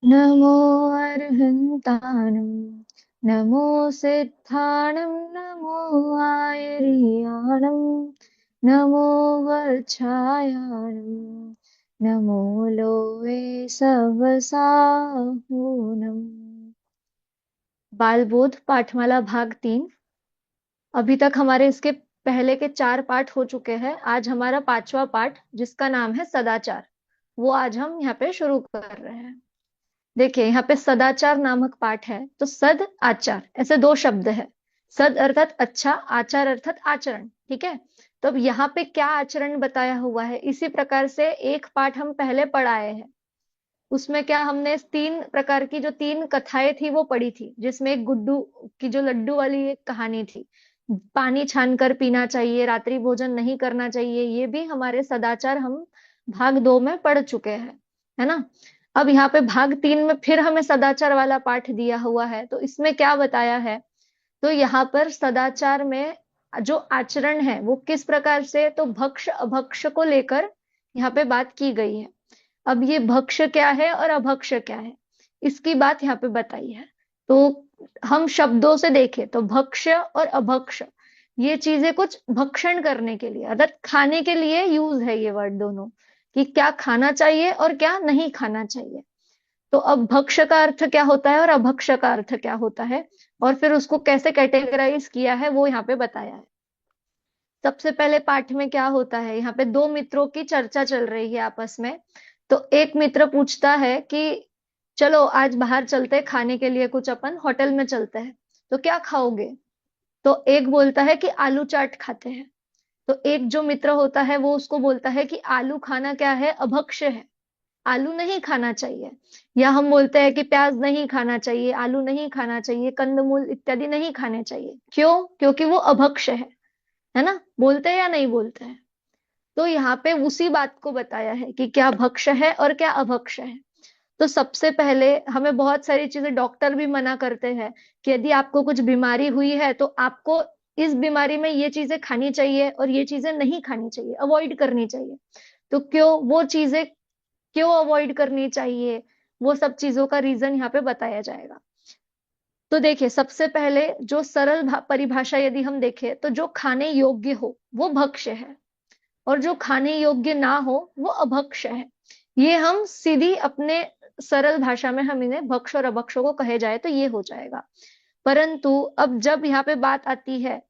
नमो अर्हन्ताणं नमो सिद्धाणं नमो आयर्याणं नमो वर्षायाणं नमो लोके सवसाहूनम्। बालबोध पाठमाला भाग 3। अभी तक हमारे इसके पहले के 4 पाठ हो चुके हैं। आज हमारा 5वां पाठ जिसका नाम है सदाचार, वो आज हम यहाँ पे शुरू कर रहे हैं। देखिए यहाँ पे सदाचार नामक पाठ है, तो सद आचार ऐसे 2 शब्द है। सद अर्थात अच्छा, आचार अर्थात आचरण। ठीक है, तो अब यहाँ पे क्या आचरण बताया हुआ है, इसी प्रकार से एक पाठ हम पहले पढ़ाए हैं। उसमें क्या हमने 3 प्रकार की जो 3 कथाएं थी वो पढ़ी थी, जिसमें एक गुड्डू की जो लड्डू वाली एक कहानी थी, पानी छान कर पीना चाहिए, रात्रि भोजन नहीं करना चाहिए, ये भी हमारे सदाचार हम भाग 2 में पढ़ चुके हैं, है ना। अब यहाँ पे भाग 3 में फिर हमें सदाचार वाला पाठ दिया हुआ है, तो इसमें क्या बताया है। तो यहाँ पर सदाचार में जो आचरण है वो किस प्रकार से, तो भक्ष अभक्ष को लेकर यहाँ पे बात की गई है। अब ये भक्ष क्या है और अभक्ष क्या है, इसकी बात यहाँ पे बताई है। तो हम शब्दों से देखें तो भक्ष और अभक्ष, ये चीजें कुछ भक्षण करने के लिए अर्थात खाने के लिए यूज है ये वर्ड दोनों, कि क्या खाना चाहिए और क्या नहीं खाना चाहिए। तो अब भक्ष का अर्थ क्या होता है और अभक्ष का अर्थ क्या होता है, और फिर उसको कैसे कैटेगराइज किया है वो यहाँ पे बताया है। सबसे पहले पाठ में क्या होता है, यहाँ पे 2 मित्रों की चर्चा चल रही है आपस में। तो एक मित्र पूछता है कि चलो आज बाहर चलते हैं खाने के लिए, कुछ अपन होटल में चलते हैं, तो क्या खाओगे। तो एक बोलता है कि आलू चाट खाते हैं। तो एक जो मित्र होता है वो उसको बोलता है कि आलू खाना क्या है, अभक्ष्य है, आलू नहीं खाना चाहिए। या हम बोलते हैं कि प्याज नहीं खाना चाहिए, आलू नहीं खाना चाहिए, कंदमूल इत्यादि नहीं खाने चाहिए। क्यों, क्योंकि वो अभक्ष्य है ना। बोलते हैं या नहीं बोलते हैं। तो यहाँ पे उसी बात को बताया है कि क्या भक्ष्य है और क्या अभक्ष्य है। तो सबसे पहले हमें बहुत सारी चीजें डॉक्टर भी मना करते हैं कि यदि आपको कुछ बीमारी हुई है तो आपको इस बीमारी में ये चीजें खानी चाहिए और ये चीजें नहीं खानी चाहिए, अवॉइड करनी चाहिए। तो क्यों वो चीजें क्यों अवॉइड करनी चाहिए, वो सब चीजों का रीजन यहाँ पे बताया जाएगा। तो देखिए सबसे पहले जो सरल परिभाषा यदि हम देखें तो जो खाने योग्य हो वो भक्ष्य है, और जो खाने योग्य ना हो वो अभक्ष्य है। ये हम सीधी अपने सरल भाषा में हम इन्हें भक्ष और अभक्ष को कहे जाए तो ये हो जाएगा। परंतु अब जब यहाँ पे बात आती है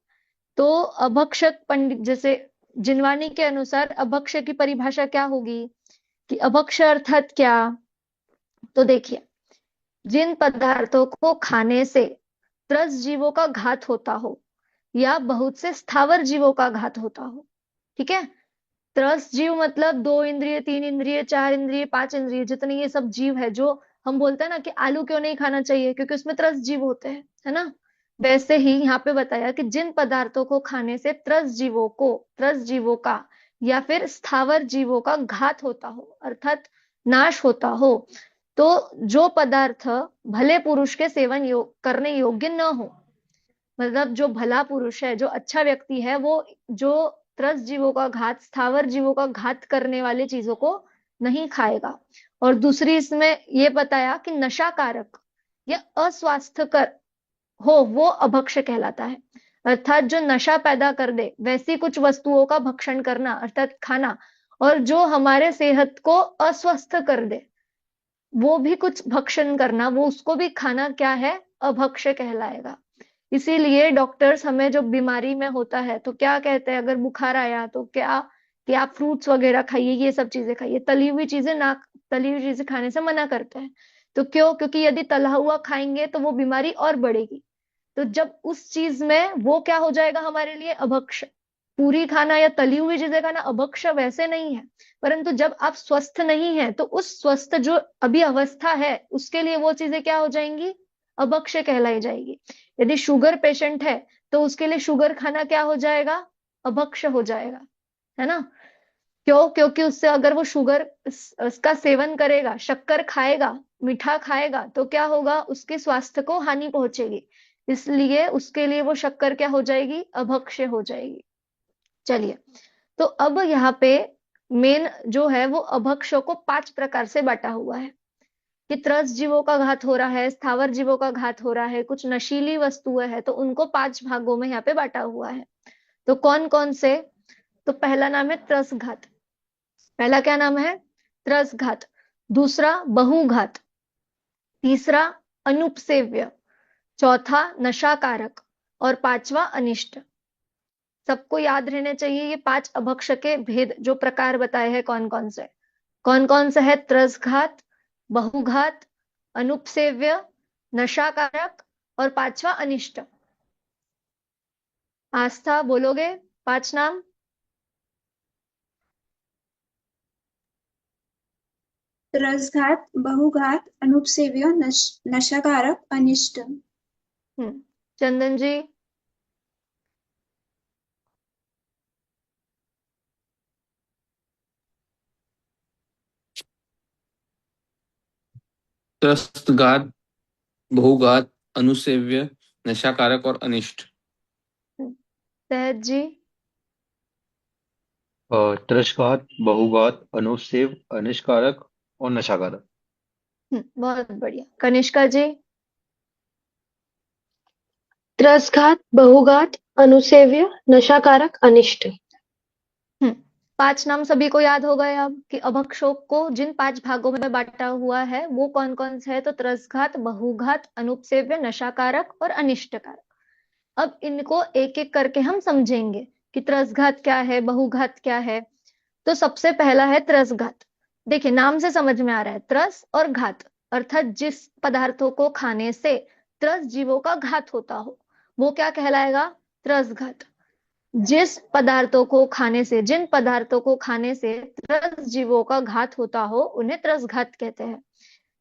तो अभक्षक पंडित जैसे जिनवानी के अनुसार अभक्ष्य की परिभाषा क्या होगी, कि अभक्ष्य अर्थात क्या। तो देखिए जिन पदार्थों को खाने से त्रस जीवों का घात होता हो या बहुत से स्थावर जीवों का घात होता हो। ठीक है, त्रस जीव मतलब 2 इंद्रिय, 3 इंद्रिय, 4 इंद्रिय, 5 इंद्रिय, जितने ये सब जीव है, जो हम बोलते हैं ना कि आलू क्यों नहीं खाना चाहिए, क्योंकि उसमें त्रस जीव होते हैं, है ना। वैसे ही यहाँ पे बताया कि जिन पदार्थों को खाने से त्रस जीवों का या फिर स्थावर जीवों का घात होता हो अर्थात नाश होता हो, तो जो पदार्थ भले पुरुष के सेवन करने योग्य न हो, मतलब जो भला पुरुष है, जो अच्छा व्यक्ति है, वो जो त्रस्त जीवों का घात, स्थावर जीवों का घात करने वाले चीजों को नहीं खाएगा। और दूसरी इसमें ये बताया कि नशाकारक या अस्वास्थ्यकर हो वो अभक्ष्य कहलाता है। अर्थात जो नशा पैदा कर दे वैसी कुछ वस्तुओं का भक्षण करना अर्थात खाना, और जो हमारे सेहत को अस्वस्थ कर दे वो भी कुछ भक्षण करना, वो उसको भी खाना क्या है, अभक्ष्य कहलाएगा। इसीलिए डॉक्टर्स हमें जो बीमारी में होता है तो क्या कहते हैं, अगर बुखार आया तो क्या कि आप फ्रूट्स वगैरह खाइए, ये सब चीजें खाइए, तली हुई चीजें खाने से मना करते हैं। तो क्यों, क्योंकि यदि तला हुआ खाएंगे तो वो बीमारी और बढ़ेगी। तो जब उस चीज में वो क्या हो जाएगा हमारे लिए अभक्ष्य। पूरी खाना या तली हुई चीजें खाना अभक्ष्य वैसे नहीं है, परंतु जब आप स्वस्थ नहीं है तो उस स्वस्थ जो अभी अवस्था है उसके लिए वो चीजें क्या हो जाएंगी, अभक्ष्य कहलाई जाएगी। यदि शुगर पेशेंट है तो उसके लिए शुगर खाना क्या हो जाएगा, अभक्ष्य हो जाएगा, है ना। क्यों, क्योंकि उससे अगर वो शुगर इसका सेवन करेगा, शक्कर खाएगा, मीठा खाएगा, तो क्या होगा, उसके स्वास्थ्य को हानि पहुंचेगी। इसलिए उसके लिए वो शक्कर क्या हो जाएगी, अभक्ष्य हो जाएगी। चलिए, तो अब यहाँ पे मेन जो है वो अभक्ष्यों को 5 प्रकार से बांटा हुआ है। कि त्रस जीवों का घात हो रहा है, स्थावर जीवों का घात हो रहा है, कुछ नशीली वस्तुएं हैं, तो उनको 5 भागों में यहाँ पे बांटा हुआ है। तो कौन कौन से? तो पहला नाम है त्रस घात। पहला क्या नाम है? त्रस घात। दूसरा बहुघात। तीसरा अनुपसेव्य। चौथा नशाकारक। और पांचवा अनिष्ट। सबको याद रहने चाहिए ये 5 अभक्ष के भेद, जो प्रकार बताए हैं कौन कौन से है? त्रस घात, बहुघात, अनुपसेव्य, नशाकारक और पांचवा अनिष्ट। आस्था बोलोगे 5 नाम? त्रसघात, बहुघात, अनुपसेव्य, नशाकारक, अनिष्ट। चंदन जी? त्रस्तघात, बहुघात, अनुसेव्य, नशाकारक और अनिष्ट। सहज जी? त्रस्घात, बहुघात, अनुसेव, अनिष्कारक और नशाकारक। बहुत बढ़िया। कनिष्का जी? त्रसघात, बहुघात, अनुसेव्य, नशाकारक, अनिष्ट। 5 नाम सभी को याद हो गए अब कि अभक्षों को जिन 5 भागों में बांटा हुआ है वो कौन कौन से है? तो त्रसघात, बहुघात, अनुपसेव्य, नशाकारक और अनिष्टकारक। अब इनको एक एक करके हम समझेंगे कि त्रसघात क्या है, बहुघात क्या है। तो सबसे पहला है त्रसघात। देखिए नाम से समझ में आ रहा है, त्रस और घात, अर्थात जिस पदार्थों को खाने से त्रस जीवों का घात होता हो वो क्या कहलाएगा? त्रसघात। जिस पदार्थों को खाने से, जिन पदार्थों को खाने से त्रस जीवों का घात होता हो उन्हें त्रसघात कहते हैं।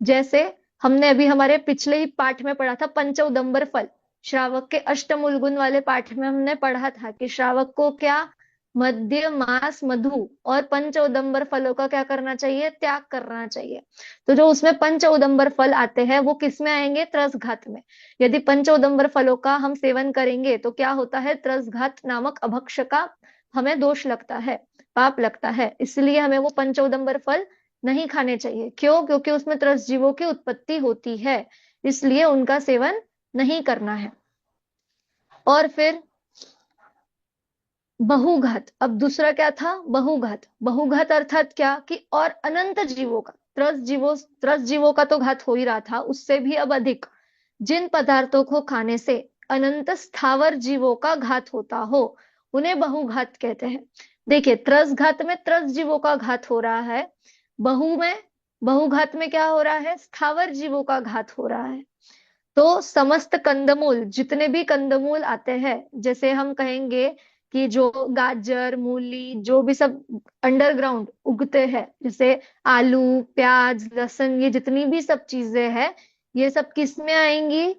जैसे हमने अभी हमारे पिछले ही पाठ में पढ़ा था पंचउदंबर फल, श्रावक के अष्टमूल गुण वाले पाठ में हमने पढ़ा था कि श्रावक को क्या? मद्य, मांस, मधु और पंचउदंबर फलों का क्या करना चाहिए? त्याग करना चाहिए। तो जो उसमें पंचउदंबर फल आते हैं वो किस में आएंगे? त्रसघात में। यदि पंचउदंबर फलों का हम सेवन करेंगे तो क्या होता है? त्रसघात नामक अभक्ष का हमें दोष लगता है, पाप लगता है। इसलिए हमें वो पंचउदंबर फल नहीं खाने चाहिए। क्यों? क्योंकि उसमें त्रस जीवों की उत्पत्ति होती है, इसलिए उनका सेवन नहीं करना है। और फिर बहुघात। अब दूसरा क्या था? बहुघात। बहुघात अर्थात क्या? कि और अनंत जीवों का, त्रस जीवों का तो घात हो ही रहा था, उससे भी अब अधिक जिन पदार्थों को खाने से अनंत स्थावर जीवों का घात होता हो उन्हें बहुघात कहते हैं। देखिए त्रस घात में त्रस जीवों का घात हो रहा है, बहुघात में क्या हो रहा है? स्थावर जीवों का घात हो रहा है। तो समस्त कंदमूल, जितने भी कंदमूल आते हैं, जैसे हम कहेंगे कि जो गाजर, मूली, जो भी सब अंडरग्राउंड उगते हैं, जैसे आलू, प्याज, लहसुन, ये जितनी भी सब चीजें हैं, ये सब किस में आएंगी?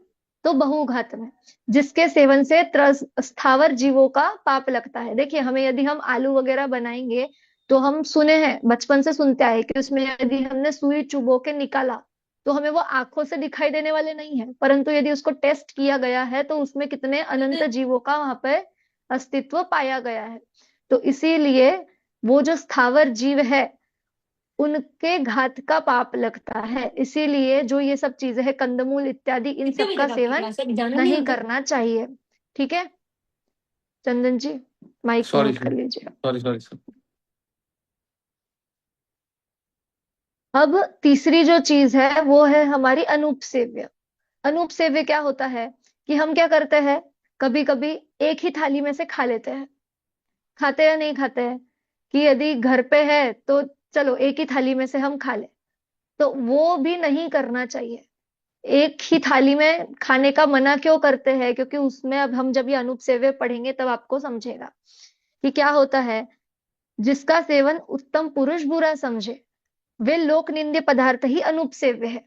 तो बहुघात में, जिसके सेवन से त्रस स्थावर जीवों का पाप लगता है। देखिए हमें यदि हम आलू वगैरह बनाएंगे तो हम सुने हैं, बचपन से सुनते आए कि उसमें यदि हमने सुई चुबो के निकाला तो हमें वो आंखों से दिखाई देने वाले नहीं है, परंतु यदि उसको टेस्ट किया गया है तो उसमें कितने अनंत जीवों का वहां पे अस्तित्व पाया गया है। तो इसीलिए वो जो स्थावर जीव है उनके घात का पाप लगता है। इसीलिए जो ये सब चीजें है, कंदमूल इत्यादि, इन सब का सेवन नहीं करना चाहिए। ठीक है चंदन जी? माइक सॉरी म्यूट कर लीजिए। Sorry sorry sir. अब तीसरी जो चीज है वो है हमारी अनुपसेव्य। अनुपसेव्य क्या होता है? कि हम क्या करते हैं, कभी कभी एक ही थाली में से खा लेते हैं। खाते या नहीं खाते हैं? कि यदि घर पे है तो चलो एक ही थाली में से हम खा ले, तो वो भी नहीं करना चाहिए। एक ही थाली में खाने का मना क्यों करते हैं? क्योंकि उसमें अब हम जब ये अनुपसेव्य पढ़ेंगे तब आपको समझेगा कि क्या होता है। जिसका सेवन उत्तम पुरुष बुरा समझे वे लोक निंद्य पदार्थ ही अनुपसेव्य है।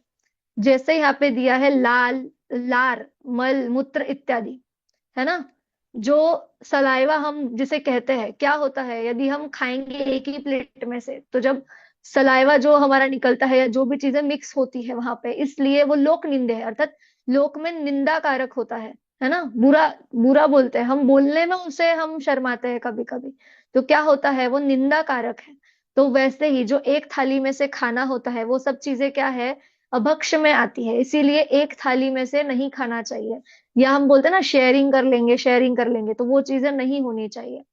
जैसे यहाँ पे दिया है लाल, लार, मल, मूत्र इत्यादि, है ना? जो सलाइवा हम जिसे कहते हैं, क्या होता है यदि हम खाएंगे एक ही प्लेट में से, तो जब सलाइवा जो हमारा निकलता है या जो भी चीजें मिक्स होती है वहां पे, इसलिए वो लोक निंदे है, अर्थात लोक में निंदा कारक होता है ना? बुरा बुरा बोलते हैं हम, बोलने में उसे हम शर्माते हैं कभी कभी, तो क्या होता है वो निंदा कारक है। तो वैसे ही जो एक थाली में से खाना होता है वो सब चीजें क्या है? अभक्ष में आती है, इसीलिए एक थाली में से नहीं खाना चाहिए। या हम बोलते हैं ना शेयरिंग कर लेंगे, शेयरिंग कर लेंगे, तो वो चीजें नहीं होनी चाहिए।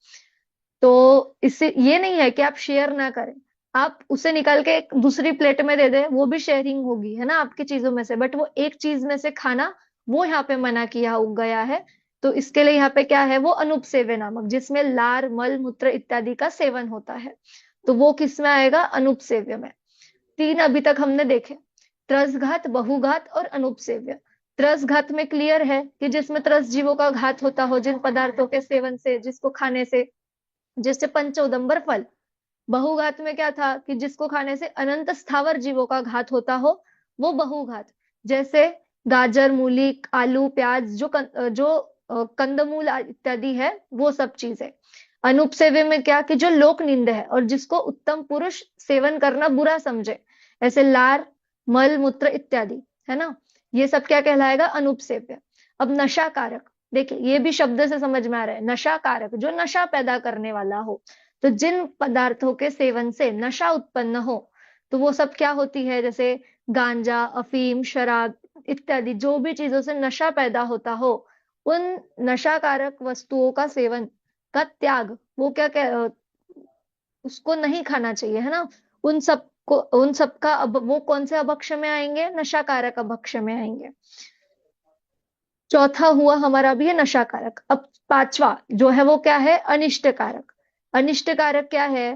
तो इससे ये नहीं है कि आप शेयर ना करें, आप उसे निकाल के एक दूसरी प्लेट में दे दें, वो भी शेयरिंग होगी, है ना, आपकी चीजों में से, बट वो एक चीज में से खाना वो यहाँ पे मना किया गया है। तो इसके लिए यहाँ पे क्या है, वो अनुपसेव्य नामक, जिसमें लार मल मूत्र इत्यादि का सेवन होता है, तो वो किस में आएगा, अनुपसेव्य में। तीन अभी तक हमने देखे, त्रसघात, बहुघात और अनुपसेव्य। त्रसघात में क्लियर है कि जिसमें त्रस जीवों का घात होता हो, जिन पदार्थों के सेवन से, जिसको खाने से, जैसे पंचोदंबर फल। बहुघात में क्या था कि जिसको खाने से अनंत स्थावर जीवों का घात होता हो, वो बहुघात, जैसे गाजर, मूली, आलू, प्याज, जो कंदमूल इत्यादि है, वो सब चीजें। अनुपसेव्य में क्या कि जो लोक निंद है और जिसको उत्तम पुरुष सेवन करना बुरा समझे, ऐसे लार, मल मूत्र इत्यादि, है ना, ये सब क्या कहलाएगा, अनुपसेव्य। अब नशाकारक, देखिए ये भी शब्द से समझ में आ रहा है, नशाकारक, जो नशा पैदा करने वाला हो, तो जिन पदार्थों के सेवन से नशा उत्पन्न हो, तो वो सब क्या होती है, जैसे गांजा, अफीम, शराब इत्यादि, जो भी चीजों से नशा पैदा होता हो, उन नशाकारक वस्तुओं का सेवन का त्याग, वो उसको नहीं खाना चाहिए, है ना। उन सब का अब वो कौन से अभक्ष में आएंगे, नशाकारक अभक्ष में आएंगे। चौथा हुआ हमारा भी है नशाकारक। अब पांचवा जो है वो क्या है, अनिष्टकारक। अनिष्टकारक क्या है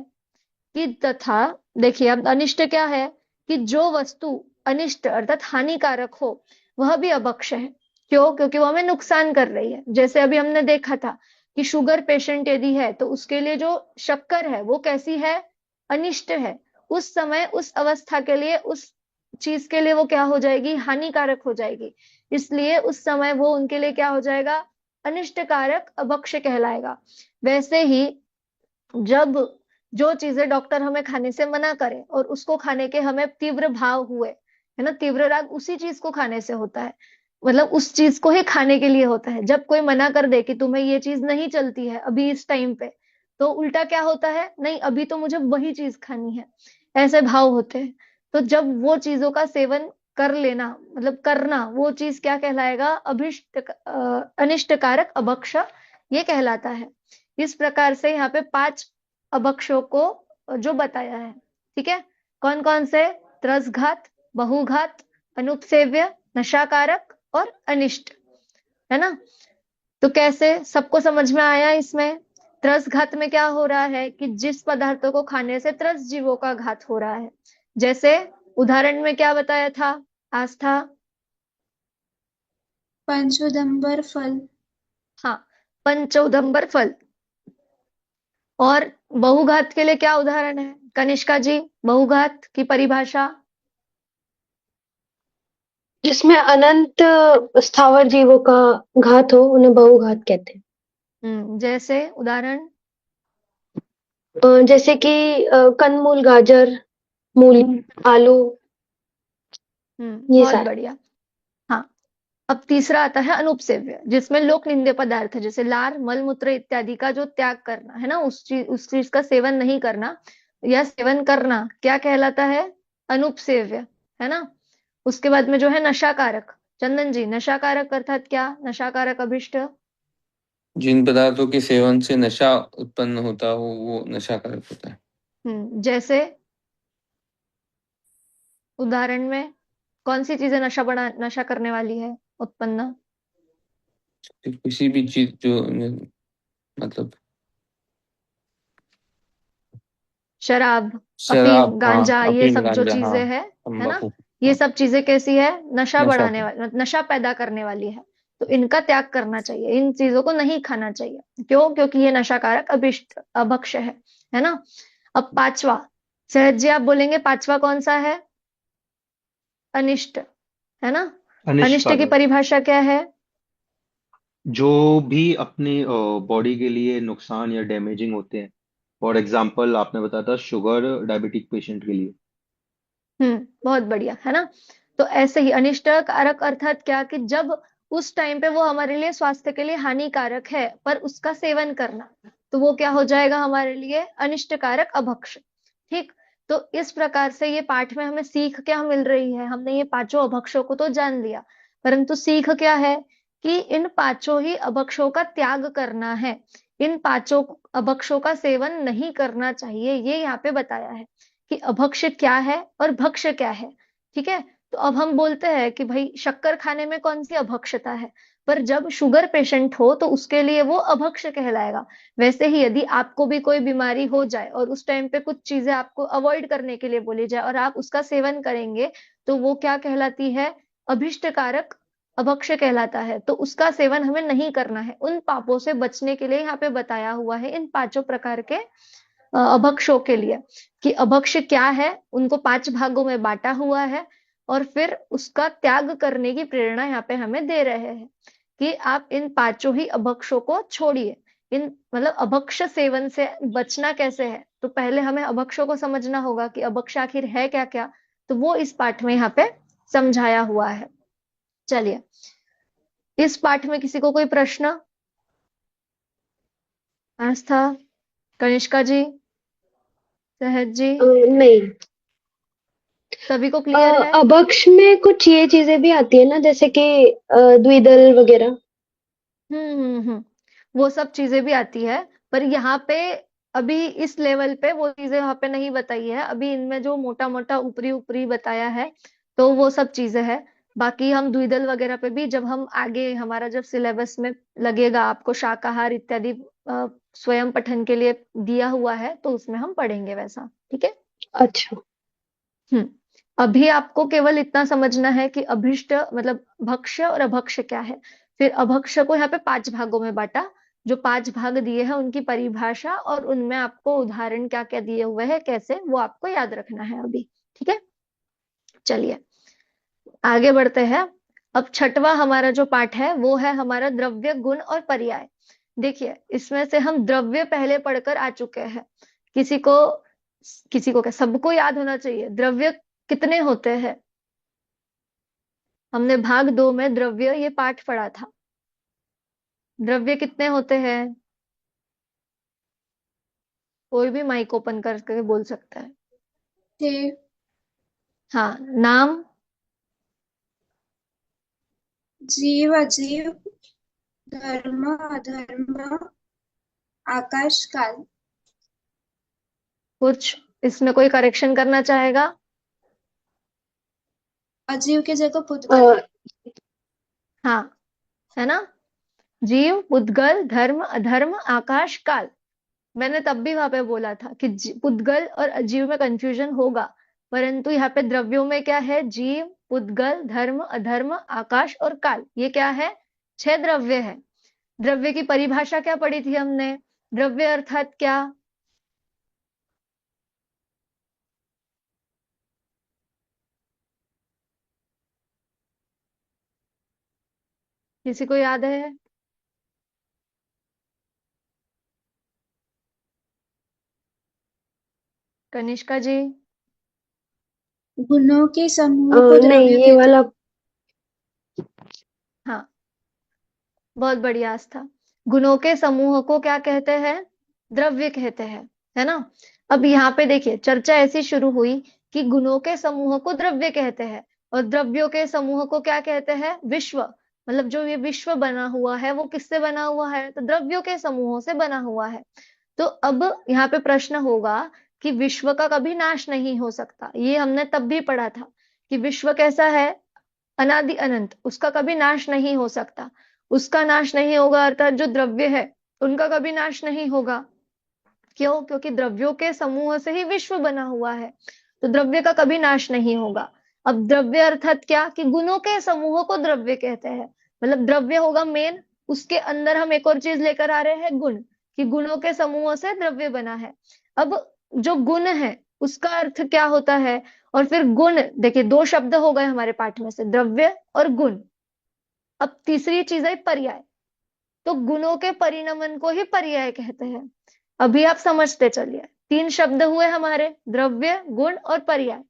कि तथा, देखिए अब अनिष्ट क्या है कि जो वस्तु अनिष्ट अर्थात हानिकारक हो, वह भी अभक्ष है। क्यों, क्योंकि वो हमें नुकसान कर रही है। जैसे अभी हमने देखा था कि शुगर पेशेंट यदि है तो उसके लिए जो शक्कर है वो कैसी है, अनिष्ट है। उस समय, उस अवस्था के लिए, उस चीज के लिए वो क्या हो जाएगी, हानिकारक हो जाएगी। इसलिए उस समय वो उनके लिए क्या हो जाएगा, अनिष्टकारक अभक्ष कहलाएगा। वैसे ही जब जो चीजें डॉक्टर हमें खाने से मना करे और उसको खाने के हमें तीव्र भाव हुए, है ना, तीव्र राग उसी चीज को खाने से होता है, मतलब उस चीज को ही खाने के लिए होता है। जब कोई मना कर दे कि तुम्हें ये चीज नहीं चलती है अभी इस टाइम पे, तो उल्टा क्या होता है, नहीं अभी तो मुझे वही चीज खानी है, ऐसे भाव होते हैं। तो जब वो चीजों का सेवन कर लेना, मतलब करना, वो चीज क्या कहलाएगा, अनिष्टकारक अभक्ष ये कहलाता है। इस प्रकार से यहाँ पे 5 अभक्षों को जो बताया है, ठीक है, कौन कौन से, त्रसघात, बहुघात, अनुपसेव्य, नशाकारक और अनिष्ट, है ना। तो कैसे, सबको समझ में आया इसमें। त्रसघात में क्या हो रहा है कि जिस पदार्थों को खाने से त्रस जीवों का घात हो रहा है, जैसे उदाहरण में क्या बताया था आस्था, पंचोदंबर फल। हाँ, पंचोदंबर फल। और बहुघात के लिए क्या उदाहरण है कनिष्का जी, बहुघात की परिभाषा। जिसमें अनंत स्थावर जीवों का घात हो उन्हें बहुघात कहते हैं। जैसे उदाहरण, जैसे कि कंदमूल, गाजर, मूली, आलू, ये बहुत सारे। बढ़िया। हाँ, अब तीसरा आता है अनुपसेव्य, जिसमें लोक निंदे पदार्थ है, जैसे लार, मल मूत्र इत्यादि का जो त्याग करना, है ना, उस चीज का सेवन नहीं करना या सेवन करना क्या कहलाता है, अनुपसेव्य, है ना। उसके बाद में जो है नशाकारक, चंदन जी, नशाकारक अर्थात क्या, नशाकारक अभिष्ट। जिन पदार्थों के सेवन से नशा उत्पन्न होता हो वो नशाकारक होता है। जैसे उदाहरण में कौन सी चीजें नशा करने वाली है, उत्पन्न, किसी भी चीज जो मतलब शराब, शराब, अफीम, हाँ, गांजा, ये अफीम, सब जो गांजा, हाँ, चीजें है ना, तंबाकू, ये हाँ, सब चीजें कैसी है, नशा नशा बढ़ाने वाली, नशा पैदा करने वाली है। तो इनका त्याग करना चाहिए, इन चीजों को नहीं खाना चाहिए। क्यों, क्योंकि ये नशाकारक अभिष्ट अभक्ष है ना। अब पांचवा, सहज जी आप बोलेंगे पांचवा कौन सा है, अनिष्ट, है ना। अनिष्ट की अनिष्टकारक परिभाषा क्या है, जो भी अपने बॉडी के लिए नुकसान या डैमेजिंग होते हैं। फॉर एग्जाम्पल आपने बताया था शुगर डायबिटिक पेशेंट के लिए। बहुत बढ़िया, है ना। तो ऐसे ही अनिष्टकारक अर्थात क्या कि जब उस टाइम पे वो हमारे लिए स्वास्थ्य के लिए हानिकारक है पर उसका सेवन करना, तो वो क्या हो जाएगा हमारे लिए, अनिष्टकारक अभक्ष। ठीक, तो इस प्रकार से ये पाठ में हमें सीख क्या मिल रही है? हमने ये पांचों अभक्षों को तो जान लिया, परंतु सीख क्या है कि इन पांचों ही अभक्षों का त्याग करना है। इन पांचों अभक्षों का सेवन नहीं करना चाहिए, ये यहाँ पे बताया है कि अभक्ष क्या है और भक्ष क्या है। ठीक है, तो अब हम बोलते हैं कि भाई शक्कर खाने में कौन सी अभक्षता है, पर जब शुगर पेशेंट हो तो उसके लिए वो अभक्ष कहलाएगा। वैसे ही यदि आपको भी कोई बीमारी हो जाए और उस टाइम पे कुछ चीजें आपको अवॉइड करने के लिए बोली जाए और आप उसका सेवन करेंगे, तो वो क्या कहलाती है? अभिष्टकारक अभक्ष्य कहलाता है। तो उसका सेवन हमें नहीं करना है। उन पापों से बचने के लिए यहाँ पे बताया हुआ है इन पांचों प्रकार के अभक्षों के लिए कि अभक्ष्य क्या है, उनको 5 भागों में बांटा हुआ है और फिर उसका त्याग करने की प्रेरणा यहाँ पे हमें दे रहे हैं कि आप इन पांचों ही अभक्षों को छोड़िए। इन मतलब अभक्ष्य सेवन से बचना कैसे है, तो पहले हमें अभक्षों को समझना होगा कि अभक्ष्य आखिर है क्या क्या, तो वो इस पाठ में यहाँ पे समझाया हुआ है। चलिए, इस पाठ में किसी को कोई प्रश्न? आस्था, कनिष्का जी, सहज जी, नहीं। सभी को क्लियर है? अभक्ष में कुछ ये चीजें भी आती है ना, जैसे कि द्विदल वगैरह। वो सब चीजें भी आती है, पर यहाँ पे अभी इस लेवल पे वो चीजें यहाँ पे नहीं बताई है। अभी इनमें जो मोटा मोटा ऊपरी ऊपरी बताया है तो वो सब चीजें हैं। बाकी हम द्विदल वगैरह पे भी जब हम आगे हमारा जब सिलेबस में लगेगा, आपको शाकाहार इत्यादि स्वयं पठन के लिए दिया हुआ है, तो उसमें हम पढ़ेंगे वैसा। ठीक है। अच्छा। हम्म अभी आपको केवल इतना समझना है कि अभिष्ट मतलब भक्ष्य और अभक्ष्य क्या है। फिर अभक्ष्य को यहाँ पे 5 भागों में बांटा। जो 5 भाग दिए हैं उनकी परिभाषा और उनमें आपको उदाहरण क्या क्या दिए हुए हैं, कैसे, वो आपको याद रखना है अभी। ठीक है, चलिए आगे बढ़ते हैं। अब छठवां हमारा जो पाठ है वो है हमारा द्रव्य, गुण और पर्याय। देखिए, इसमें से हम द्रव्य पहले पढ़कर आ चुके हैं। किसी को क्या, सबको याद होना चाहिए द्रव्य कितने होते हैं। हमने भाग 2 में द्रव्य ये पाठ पढ़ा था। द्रव्य कितने होते हैं? कोई भी माइक ओपन करके बोल सकता है। थे, हाँ, नाम? जीव अजीव, धर्म अधर्म, आकाश काल। कुछ इसमें कोई करेक्शन करना चाहेगा? अजीव की जगह पुद्गल। हाँ, है ना। जीव, पुद्गल, धर्म, अधर्म, आकाश, काल। मैंने तब भी वहां पे बोला था कि पुद्गल और अजीव में कंफ्यूजन होगा, परंतु यहाँ पे द्रव्यों में क्या है? जीव, पुद्गल, धर्म, अधर्म, आकाश और काल। ये क्या है? 6 द्रव्य है। द्रव्य की परिभाषा क्या पढ़ी थी हमने? द्रव्य अर्थात क्या? किसी को याद है? कनिष्का जी? गुणों के समूह को नहीं, द्रव्य ये कहते वाला हाँ, बहुत बढ़िया आस्था। गुणों के समूह को क्या कहते हैं? द्रव्य कहते हैं, है ना। अब यहाँ पे देखिए, चर्चा ऐसी शुरू हुई कि गुणों के समूह को द्रव्य कहते हैं और द्रव्यों के समूह को क्या कहते हैं? विश्व। मतलब जो ये विश्व बना हुआ है वो किससे बना हुआ है? तो द्रव्यों के समूहों से बना हुआ है। तो अब यहाँ पे प्रश्न होगा कि विश्व का कभी नाश नहीं हो सकता। ये हमने तब भी पढ़ा था कि विश्व कैसा है? अनादि अनंत, उसका कभी नाश नहीं हो सकता। उसका नाश नहीं होगा अर्थात जो द्रव्य है उनका कभी नाश नहीं होगा। क्यों? क्योंकि द्रव्यों के समूह से ही विश्व बना हुआ है, तो द्रव्य का कभी नाश नहीं होगा। अब द्रव्य अर्थात क्या? कि गुणों के समूह को द्रव्य कहते हैं। मतलब द्रव्य होगा मेन, उसके अंदर हम एक और चीज लेकर आ रहे हैं, गुण, कि गुणों के समूह से द्रव्य बना है। अब जो गुण है उसका अर्थ क्या होता है? और फिर गुण, देखिए 2 शब्द हो गए हमारे पाठ में से, द्रव्य और गुण। अब तीसरी चीज है पर्याय। तो गुणों के परिणमन को ही पर्याय कहते हैं। अभी आप समझते चलिए, 3 शब्द हुए हमारे, द्रव्य, गुण और पर्याय।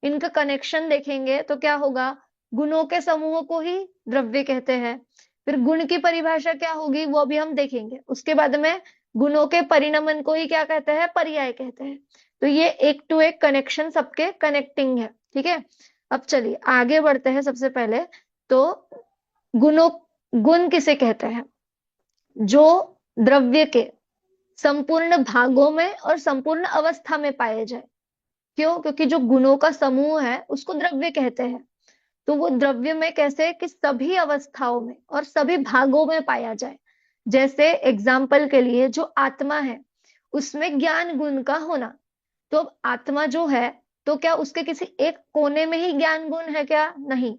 इनका कनेक्शन देखेंगे तो क्या होगा? गुणों के समूह को ही द्रव्य कहते हैं। फिर गुण की परिभाषा क्या होगी वो अभी हम देखेंगे। उसके बाद में गुणों के परिणमन को ही क्या कहते हैं? पर्याय कहते हैं। तो ये एक टू एक कनेक्शन सबके कनेक्टिंग है। ठीक है, अब चलिए आगे बढ़ते हैं। सबसे पहले तो गुणों, गुण किसे कहते हैं? जो द्रव्य के संपूर्ण भागों में और संपूर्ण अवस्था में पाए जाए। क्यों? क्योंकि जो गुणों का समूह है उसको द्रव्य कहते हैं। तो वो द्रव्य में कैसे? कि सभी अवस्थाओं में और सभी भागों में पाया जाए। जैसे एग्जाम्पल के लिए जो आत्मा है उसमें ज्ञान गुण का होना। तो अब आत्मा जो है, तो क्या उसके किसी एक कोने में ही ज्ञान गुण है क्या? नहीं,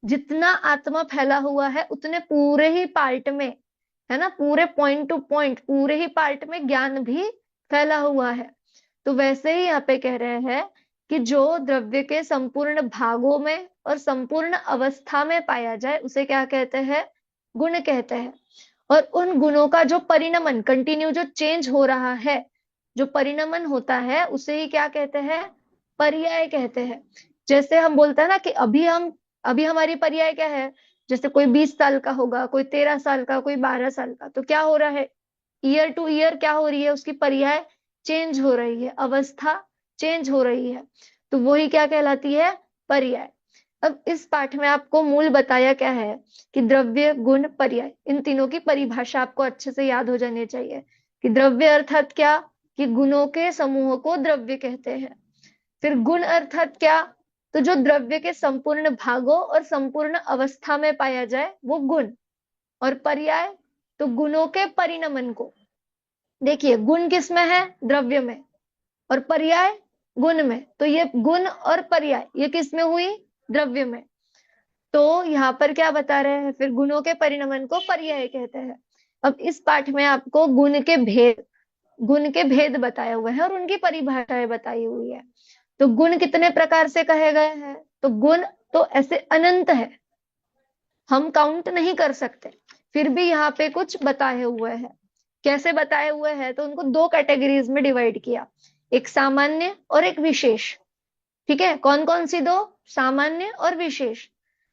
जितना आत्मा फैला हुआ है उतने पूरे ही पार्ट में, है ना, पूरे पॉइंट टू पॉइंट पूरे ही पार्ट में ज्ञान भी फैला हुआ है। तो वैसे ही यहाँ पे कह रहे हैं कि जो द्रव्य के संपूर्ण भागों में और संपूर्ण अवस्था में पाया जाए उसे क्या कहते हैं? गुण कहते हैं। और उन गुणों का जो परिणमन, कंटिन्यू जो चेंज हो रहा है, जो परिणमन होता है उसे ही क्या कहते हैं? पर्याय कहते हैं। जैसे हम बोलते हैं ना कि अभी हमारी पर्याय क्या है? जैसे कोई 20 साल का होगा, कोई 13 साल का, कोई 12 साल का, तो क्या हो रहा है? ईयर टू ईयर क्या हो रही है? उसकी पर्याय चेंज हो रही है, अवस्था चेंज हो रही है। तो वही क्या कहलाती है? पर्याय। अब इस पाठ में आपको मूल बताया क्या है कि द्रव्य, गुण, पर्याय, इन तीनों की परिभाषा आपको अच्छे से याद हो जानी चाहिए। कि द्रव्य अर्थात क्या? कि गुणों के समूह को द्रव्य कहते हैं। फिर गुण अर्थात क्या? तो जो द्रव्य के संपूर्ण भागों और संपूर्ण अवस्था में पाया जाए वो गुण। और पर्याय, तो गुणों के परिणमन को। देखिए गुण किस में है? द्रव्य में। और पर्याय गुण में। तो ये गुण और पर्याय ये किस में हुई? द्रव्य में। तो यहाँ पर क्या बता रहे हैं? फिर गुणों के परिणमन को पर्याय कहते हैं। अब इस पाठ में आपको गुण के भेद बताए हुए हैं और उनकी परिभाषाएं बताई हुई है। तो गुण कितने प्रकार से कहे गए हैं? तो गुण तो ऐसे अनंत है, हम काउंट नहीं कर सकते। फिर भी यहाँ पे कुछ बताए हुए हैं। कैसे बताए हुए हैं? तो उनको दो कैटेगरीज में डिवाइड किया, एक सामान्य और एक विशेष। ठीक है, कौन कौन सी दो? सामान्य और विशेष।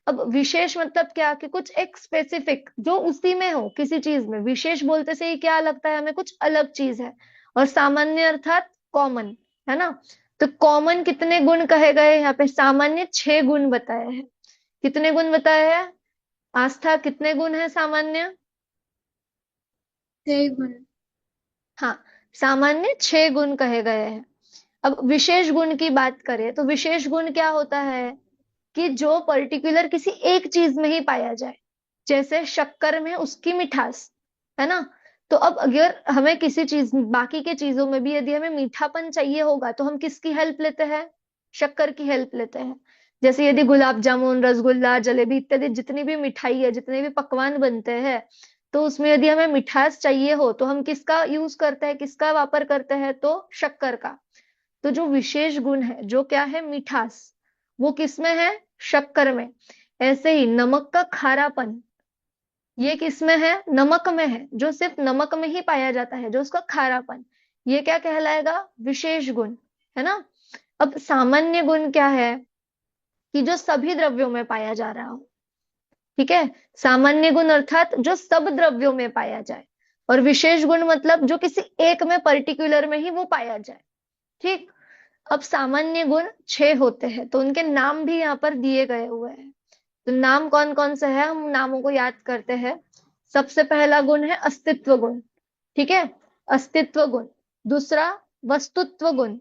अब विशेष मतलब क्या? कि कुछ एक स्पेसिफिक जो उसी में हो, किसी चीज में। विशेष बोलते से ही क्या लगता है हमें? कुछ अलग चीज है। और सामान्य अर्थात कॉमन, है ना। तो कॉमन कितने गुण कहे गए यहाँ पे? सामान्य 6 गुण बताए हैं। कितने गुण बताए हैं? आस्था, कितने गुण है सामान्य? 6 गुण। हाँ, सामान्य 6 गुण कहे गए हैं। अब विशेष गुण की बात करें तो विशेष गुण क्या होता है? कि जो पर्टिकुलर किसी एक चीज में ही पाया जाए। जैसे शक्कर में उसकी मिठास, है ना। तो अब अगर हमें किसी चीज, बाकी के चीजों में भी यदि हमें मीठापन चाहिए होगा तो हम किसकी हेल्प लेते हैं? शक्कर की हेल्प लेते हैं। जैसे यदि गुलाब जामुन, रसगुल्ला, जलेबी इत्यादि जितनी भी मिठाई है, जितने भी पकवान बनते हैं, तो उसमें यदि हमें मिठास चाहिए हो तो हम किसका यूज करते हैं, किसका वापर करते हैं? तो शक्कर का। तो जो विशेष गुण है, जो क्या है? मिठास, वो किसमें है? शक्कर में। ऐसे ही नमक का खारापन, ये किसमें है? नमक में है। जो सिर्फ नमक में ही पाया जाता है, जो उसका खारापन, ये क्या कहलाएगा? विशेष गुण, है ना। अब सामान्य गुण क्या है? कि जो सभी द्रव्यों में पाया जा रहा हो। ठीक है, सामान्य गुण अर्थात जो सब द्रव्यों में पाया जाए। और विशेष गुण मतलब जो किसी एक में, पर्टिकुलर में ही वो पाया जाए। ठीक। अब सामान्य गुण 6 होते हैं, तो उनके नाम भी यहाँ पर दिए गए हुए हैं। तो नाम कौन कौन से हैं? हम नामों को याद करते हैं। सबसे पहला गुण है अस्तित्व गुण। ठीक है, अस्तित्व गुण। दूसरा वस्तुत्व गुण।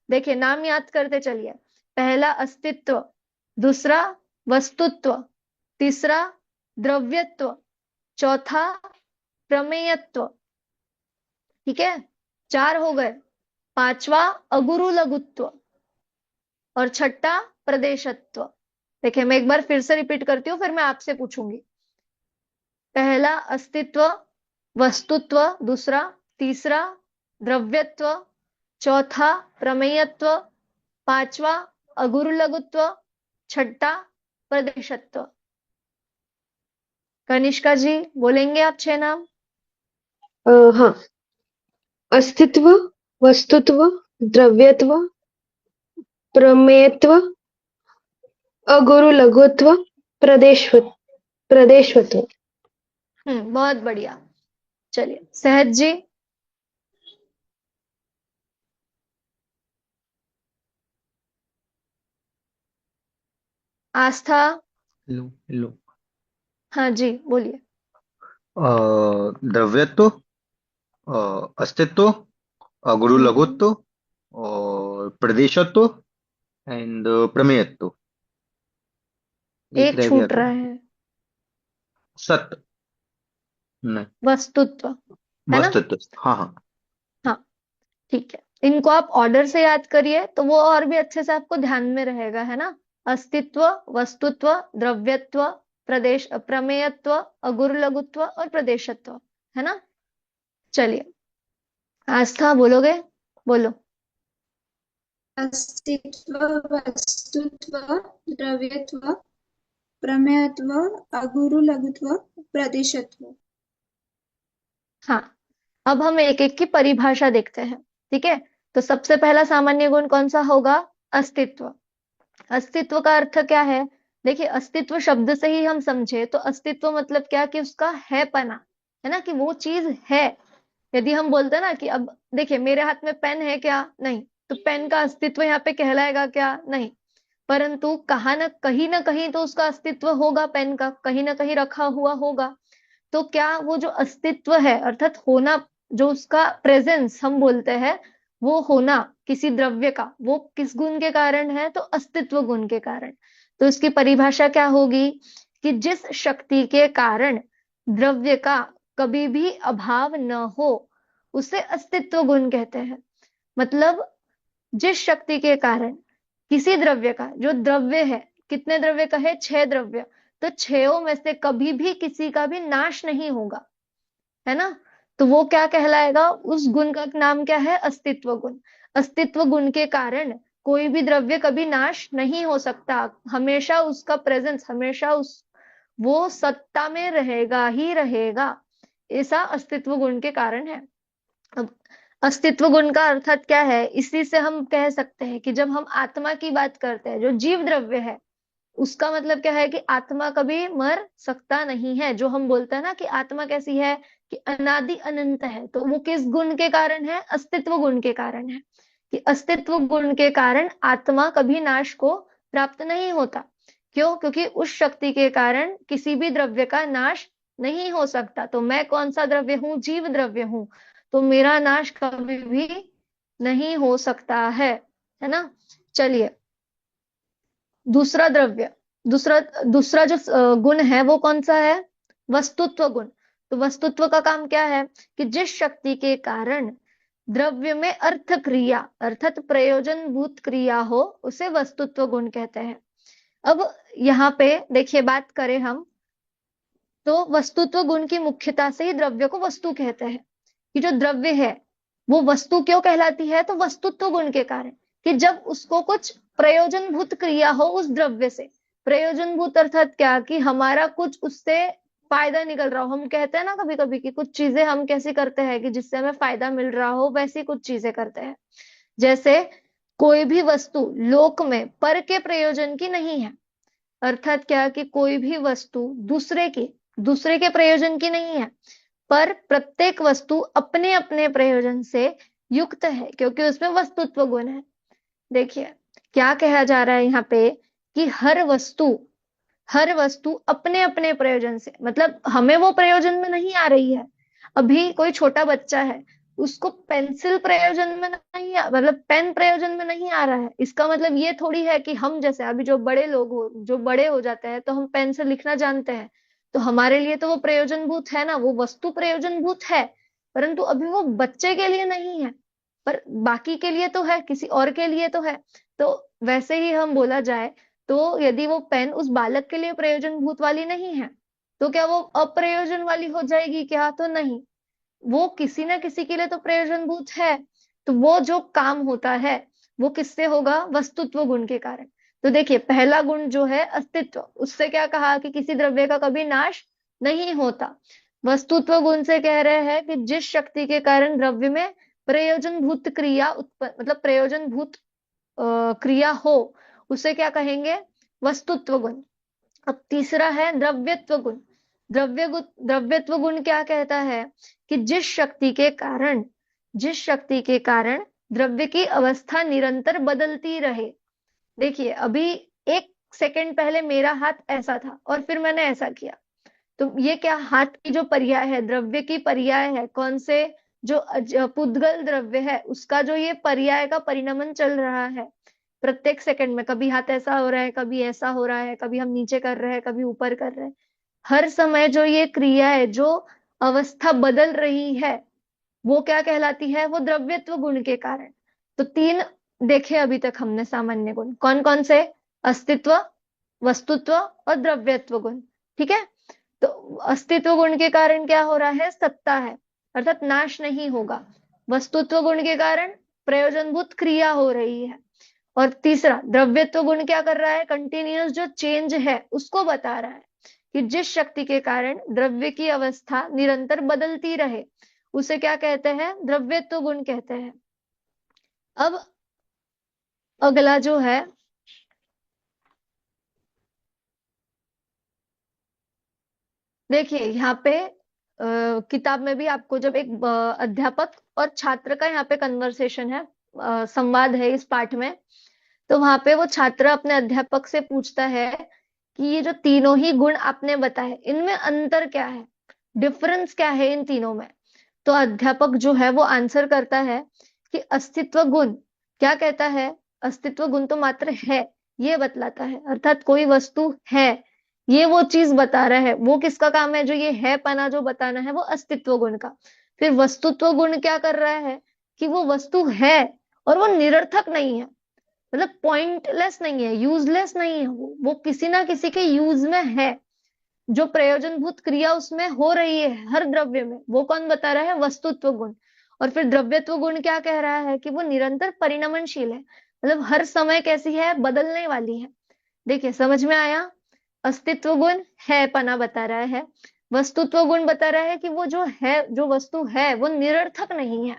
देखिए नाम याद करते चलिए। पहला अस्तित्व, दूसरा वस्तुत्व, तीसरा द्रव्यत्व, चौथा प्रमेयत्व। ठीक है, 4 हो गए। पांचवा अगुरु लघुत्व और छठा प्रदेशत्व। देखिए मैं एक बार फिर से रिपीट करती हूँ, फिर मैं आपसे पूछूंगी। पहला अस्तित्व, वस्तुत्व, दूसरा, तीसरा द्रव्यत्व, चौथा प्रमेयत्व, पांचवा अगुरु लघुत्व, छठा प्रदेशत्व। कनिष्का जी बोलेंगे आप 6 नाम? हाँ, अस्तित्व, वस्तुत्व, द्रव्यत्व, प्रमेयत्व, अगुरु लघुत्व, प्रदेशत्व। बहुत बढ़िया। चलिए सहज जी। आस्था। लो लो। हाँ जी, बोलिए। द्रव्यत्व, अस्तित्व, गुरु हम्म। लघुत्व, और प्रदेशत्व, एंड प्रमेयत्व। एक एक रह गया छूट क्या? रहा है। सत्य। नहीं। वस्तुत्व। है ना? वस्तुत्व, हाँ हाँ। हाँ, ठीक है। इनको आप ऑर्डर से याद करिए तो वो और भी अच्छे से आपको ध्यान में रहेगा, है ना? अस्तित्व, वस्तुत्व, द्रव्यत्व, प्रदेश, प्रमेयत्व, अगुर लघुत्व और प्रदेशत्व। है ना? चलिए, आस्था बोलोगे? बोलो। अस्तित्व, वस्तुत्व, द्रव्यत्व, प्रमेयत्व, अगुरु लघुत्व, प्रदेशत्व। हाँ, अब हम एक एक की परिभाषा देखते हैं। ठीक है? तो सबसे पहला सामान्य गुण कौन सा होगा? अस्तित्व। अस्तित्व का अर्थ क्या है? देखिए, अस्तित्व शब्द से ही हम समझे तो अस्तित्व मतलब क्या, कि उसका है पना, है ना, कि वो चीज है। यदि हम बोलते हैं ना कि अब देखिए मेरे हाथ में पेन है क्या, नहीं, तो पेन का अस्तित्व यहाँ पे कहलाएगा क्या? नहीं। परंतु कहा ना कहीं तो उसका अस्तित्व होगा, पेन का कहीं ना कहीं रखा हुआ होगा। तो क्या वो जो अस्तित्व है अर्थात होना, जो उसका प्रेजेंस हम बोलते हैं, वो होना किसी द्रव्य का, वो किस गुण के कारण है? तो अस्तित्व गुण के कारण। तो इसकी परिभाषा क्या होगी? कि जिस शक्ति के कारण द्रव्य का कभी भी अभाव न हो, उसे अस्तित्व गुण कहते हैं। मतलब जिस शक्ति के कारण किसी द्रव्य का, जो द्रव्य है, कितने द्रव्य का है? 6 द्रव्य। तो छयों में से कभी भी किसी का भी नाश नहीं होगा, है ना? तो वो क्या कहलाएगा? उस गुण का नाम क्या है? अस्तित्व गुण। अस्तित्व गुण के कारण कोई भी द्रव्य कभी नाश नहीं हो सकता, हमेशा उसका प्रेजेंस, हमेशा उस वो सत्ता में रहेगा ही रहेगा। ऐसा अस्तित्व गुण के कारण है। अब अस्तित्व गुण का अर्थात क्या है? इसी से हम कह सकते हैं कि जब हम आत्मा की बात करते हैं, जो जीव द्रव्य है, उसका मतलब क्या है? कि आत्मा कभी मर सकता नहीं है। जो हम बोलते हैं ना कि आत्मा कैसी है, कि अनादि अनंत है, तो वो किस गुण के कारण है? अस्तित्व गुण के कारण है। कि अस्तित्व गुण के कारण आत्मा कभी नाश को प्राप्त नहीं होता। क्यों? क्योंकि उस शक्ति के कारण किसी भी द्रव्य का नाश नहीं हो सकता। तो मैं कौन सा द्रव्य हूं? जीव द्रव्य हूं। तो मेरा नाश कभी भी नहीं हो सकता है ना? चलिए, दूसरा द्रव्य, दूसरा दूसरा जो गुण है वो कौन सा है? वस्तुत्व गुण। तो वस्तुत्व का काम क्या है? कि जिस शक्ति के कारण द्रव्य में अर्थ क्रिया अर्थात प्रयोजन भूत क्रिया हो, उसे वस्तुत्व गुण कहते हैं। अब यहाँ पे देखिए, बात करें हम, तो वस्तुत्व गुण की मुख्यता से ही द्रव्य को वस्तु कहते हैं। कि जो द्रव्य है वो वस्तु क्यों कहलाती है? तो वस्तुत्व गुण के कारण। कि जब उसको कुछ प्रयोजन भूत क्रिया हो उस द्रव्य से। प्रयोजन भूत अर्थात क्या? कि हमारा कुछ उससे फायदा निकल रहा हो। हम कहते हैं ना कभी कभी कि कुछ चीजें हम कैसे करते हैं कि जिससे हमें फायदा मिल रहा हो, वैसी कुछ चीजें करते हैं। जैसे कोई भी वस्तु लोक में पर के प्रयोजन की नहीं है। अर्थात क्या? कि कोई भी वस्तु दूसरे के प्रयोजन की नहीं है, पर प्रत्येक वस्तु अपने अपने प्रयोजन से युक्त है, क्योंकि उसमें वस्तुत्व गुण है। देखिए, क्या कहा जा रहा है यहाँ पे? कि हर वस्तु अपने अपने प्रयोजन से, मतलब हमें वो प्रयोजन में नहीं आ रही है। अभी कोई छोटा बच्चा है, उसको पेंसिल प्रयोजन में नहीं मतलब पेन प्रयोजन में नहीं आ रहा है। इसका मतलब ये थोड़ी है कि हम जैसे अभी जो बड़े लोग हो, जो बड़े हो जाते हैं, तो हम पेन से लिखना जानते हैं, तो हमारे लिए तो वो प्रयोजनभूत है ना, वो वस्तु प्रयोजनभूत है। परंतु अभी वो बच्चे के लिए नहीं है, पर बाकी के लिए तो है, किसी और के लिए तो है। तो वैसे ही हम बोला जाए तो यदि वो पेन उस बालक के लिए प्रयोजन भूत वाली नहीं है, तो क्या वो अप्रयोजन वाली हो जाएगी क्या? तो नहीं, वो किसी ना किसी के लिए तो प्रयोजन भूत है। तो वो जो काम होता है वो किससे होगा? वस्तुत्व गुण के कारण। तो देखिए, पहला गुण जो है अस्तित्व, उससे क्या कहा? कि किसी द्रव्य का कभी नाश नहीं होता। वस्तुत्व गुण से कह रहे हैं कि जिस शक्ति के कारण द्रव्य में प्रयोजन भूत क्रिया उत्पन्न, मतलब प्रयोजन भूत क्रिया हो, उसे क्या कहेंगे? वस्तुत्व गुण। अब तीसरा है द्रव्यत्व गुण। द्रव्यत्व गुण क्या कहता है? कि जिस शक्ति के कारण द्रव्य की अवस्था निरंतर बदलती रहे। देखिए, अभी एक सेकंड पहले मेरा हाथ ऐसा था और फिर मैंने ऐसा किया, तो ये क्या हाथ की जो पर्याय है, द्रव्य की पर्याय है, कौन से, जो पुद्गल द्रव्य है उसका जो ये पर्याय का परिणमन चल रहा है प्रत्येक सेकंड में, कभी हाथ ऐसा हो रहा है, कभी ऐसा हो रहा है, कभी हम नीचे कर रहे हैं, कभी ऊपर कर रहे हैं, हर समय जो ये क्रिया है, जो अवस्था बदल रही है, वो क्या कहलाती है? वो द्रव्यत्व गुण के कारण। तो तीन देखे अभी तक हमने सामान्य गुण, कौन कौन से? अस्तित्व, वस्तुत्व और द्रव्यत्व गुण। ठीक है, तो अस्तित्व गुण के कारण क्या हो रहा है? सत्ता है, अर्थात नाश नहीं होगा। वस्तुत्व गुण के कारण प्रयोजनभूत क्रिया हो रही है। और तीसरा द्रव्यत्व गुण क्या कर रहा है? कंटिन्यूअस जो चेंज है उसको बता रहा है कि जिस शक्ति के कारण द्रव्य की अवस्था निरंतर बदलती रहे उसे क्या कहते हैं? द्रव्यत्व गुण कहते हैं। अब अगला जो है, देखिए यहाँ पे किताब में भी आपको जब एक अध्यापक और छात्र का यहाँ पे कन्वर्सेशन है, संवाद है इस पाठ में, तो वहां पे वो छात्र अपने अध्यापक से पूछता है कि ये जो तीनों ही गुण आपने बताए इनमें अंतर क्या है, डिफरेंस क्या है इन तीनों में? तो अध्यापक जो है वो आंसर करता है कि अस्तित्व गुण क्या कहता है? अस्तित्व गुण तो मात्र है ये बतलाता है, अर्थात कोई वस्तु है, ये वो चीज बता रहा है। वो किसका काम है? जो ये है पना जो बताना है वो अस्तित्व गुण का। फिर वस्तुत्व गुण क्या कर रहा है कि वो वस्तु है और वो निरर्थक नहीं है, मतलब पॉइंटलेस नहीं है, यूजलेस नहीं है, वो किसी ना किसी के यूज में है, जो प्रयोजनभूत क्रिया उसमें हो रही है हर द्रव्य में, वो कौन बता रहा है? वस्तुत्व गुण। और फिर द्रव्यत्व गुण क्या कह रहा है कि वो निरंतर परिणमनशील है, मतलब हर समय कैसी है? बदलने वाली है। देखिए समझ में आया? अस्तित्व गुण है पना बता रहा है, वस्तुत्व गुण बता रहा है कि वो जो है, जो वस्तु है वो निरर्थक नहीं है,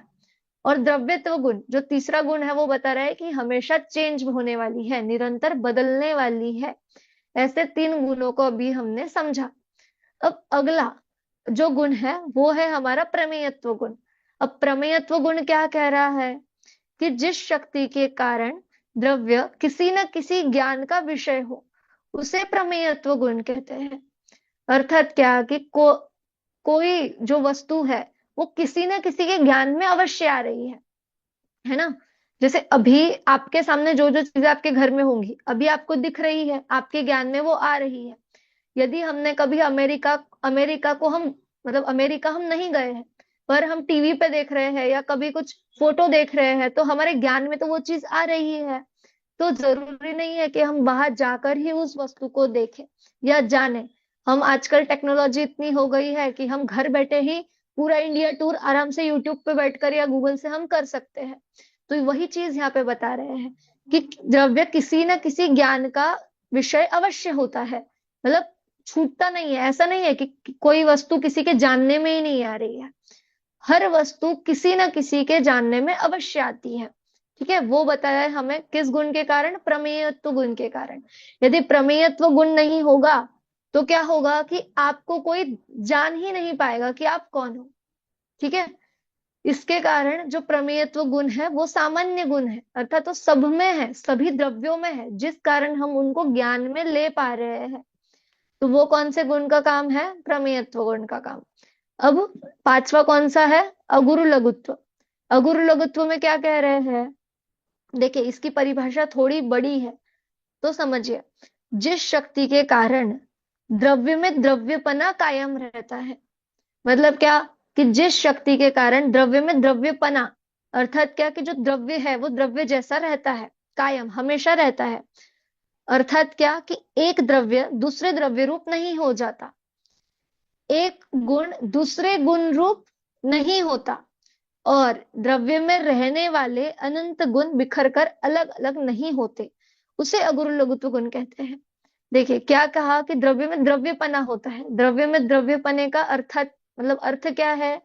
और द्रव्यत्व गुण जो तीसरा गुण है वो बता रहा है कि हमेशा चेंज होने वाली है, निरंतर बदलने वाली है। ऐसे तीन गुणों को अभी हमने समझा। अब अगला जो गुण है वो है हमारा प्रमेयत्व गुण। अब प्रमेयत्व गुण क्या कह रहा है कि जिस शक्ति के कारण द्रव्य किसी न किसी ज्ञान का विषय हो उसे प्रमेयत्व गुण कहते हैं। अर्थात क्या कि कोई जो वस्तु है वो किसी न किसी के ज्ञान में अवश्य आ रही है ना? जैसे अभी आपके सामने जो जो चीजें आपके घर में होंगी अभी आपको दिख रही है, आपके ज्ञान में वो आ रही है। यदि हमने कभी अमेरिका अमेरिका को हम मतलब अमेरिका हम नहीं गए हैं पर हम टीवी पे देख रहे हैं या कभी कुछ फोटो देख रहे हैं तो हमारे ज्ञान में तो वो चीज आ रही है। तो जरूरी नहीं है कि हम वहां जाकर ही उस वस्तु को देखें या जाने। हम आजकल टेक्नोलॉजी इतनी हो गई है कि हम घर बैठे ही पूरा इंडिया टूर आराम से यूट्यूब पे बैठकर या गूगल से हम कर सकते हैं। तो वही चीज यहाँ पे बता रहे हैं कि द्रव्य किसी न किसी ज्ञान का विषय अवश्य होता है, मतलब छूटता नहीं है। ऐसा नहीं है कि कोई वस्तु किसी के जानने में ही नहीं आ रही है, हर वस्तु किसी न किसी के जानने में अवश्य आती है। ठीक है, वो बताया है हमें किस गुण के कारण? प्रमेयत्व गुण के कारण। यदि प्रमेयत्व गुण नहीं होगा तो क्या होगा कि आपको कोई जान ही नहीं पाएगा कि आप कौन हो। ठीक है, इसके कारण जो प्रमेयत्व गुण है वो सामान्य गुण है, अर्थात तो सब में है, सभी द्रव्यों में है, जिस कारण हम उनको ज्ञान में ले पा रहे हैं। तो वो कौन से गुण का काम है? प्रमेयत्व गुण का काम। अब पांचवा कौन सा है? अगुरु लघुत्व। अगुरु लघुत्व में क्या कह रहे हैं? देखिए इसकी परिभाषा थोड़ी बड़ी है तो समझिए। जिस शक्ति के कारण द्रव्य में द्रव्यपना कायम रहता है, मतलब क्या कि जिस शक्ति के कारण द्रव्य में द्रव्यपना, अर्थात क्या कि जो द्रव्य है वो द्रव्य जैसा रहता है, कायम हमेशा रहता है। अर्थात क्या कि एक द्रव्य दूसरे द्रव्य रूप नहीं हो जाता, एक गुण दूसरे गुण रूप नहीं होता, और द्रव्य में रहने वाले अनंत गुण बिखर कर अलग अलग नहीं होते, उसे अगुरु लघुत्व गुण कहते हैं। देखिए क्या कहा कि द्रव्य में द्रव्यपना होता है। द्रव्य में द्रव्यपने का अर्थात मतलब अर्थ क्या है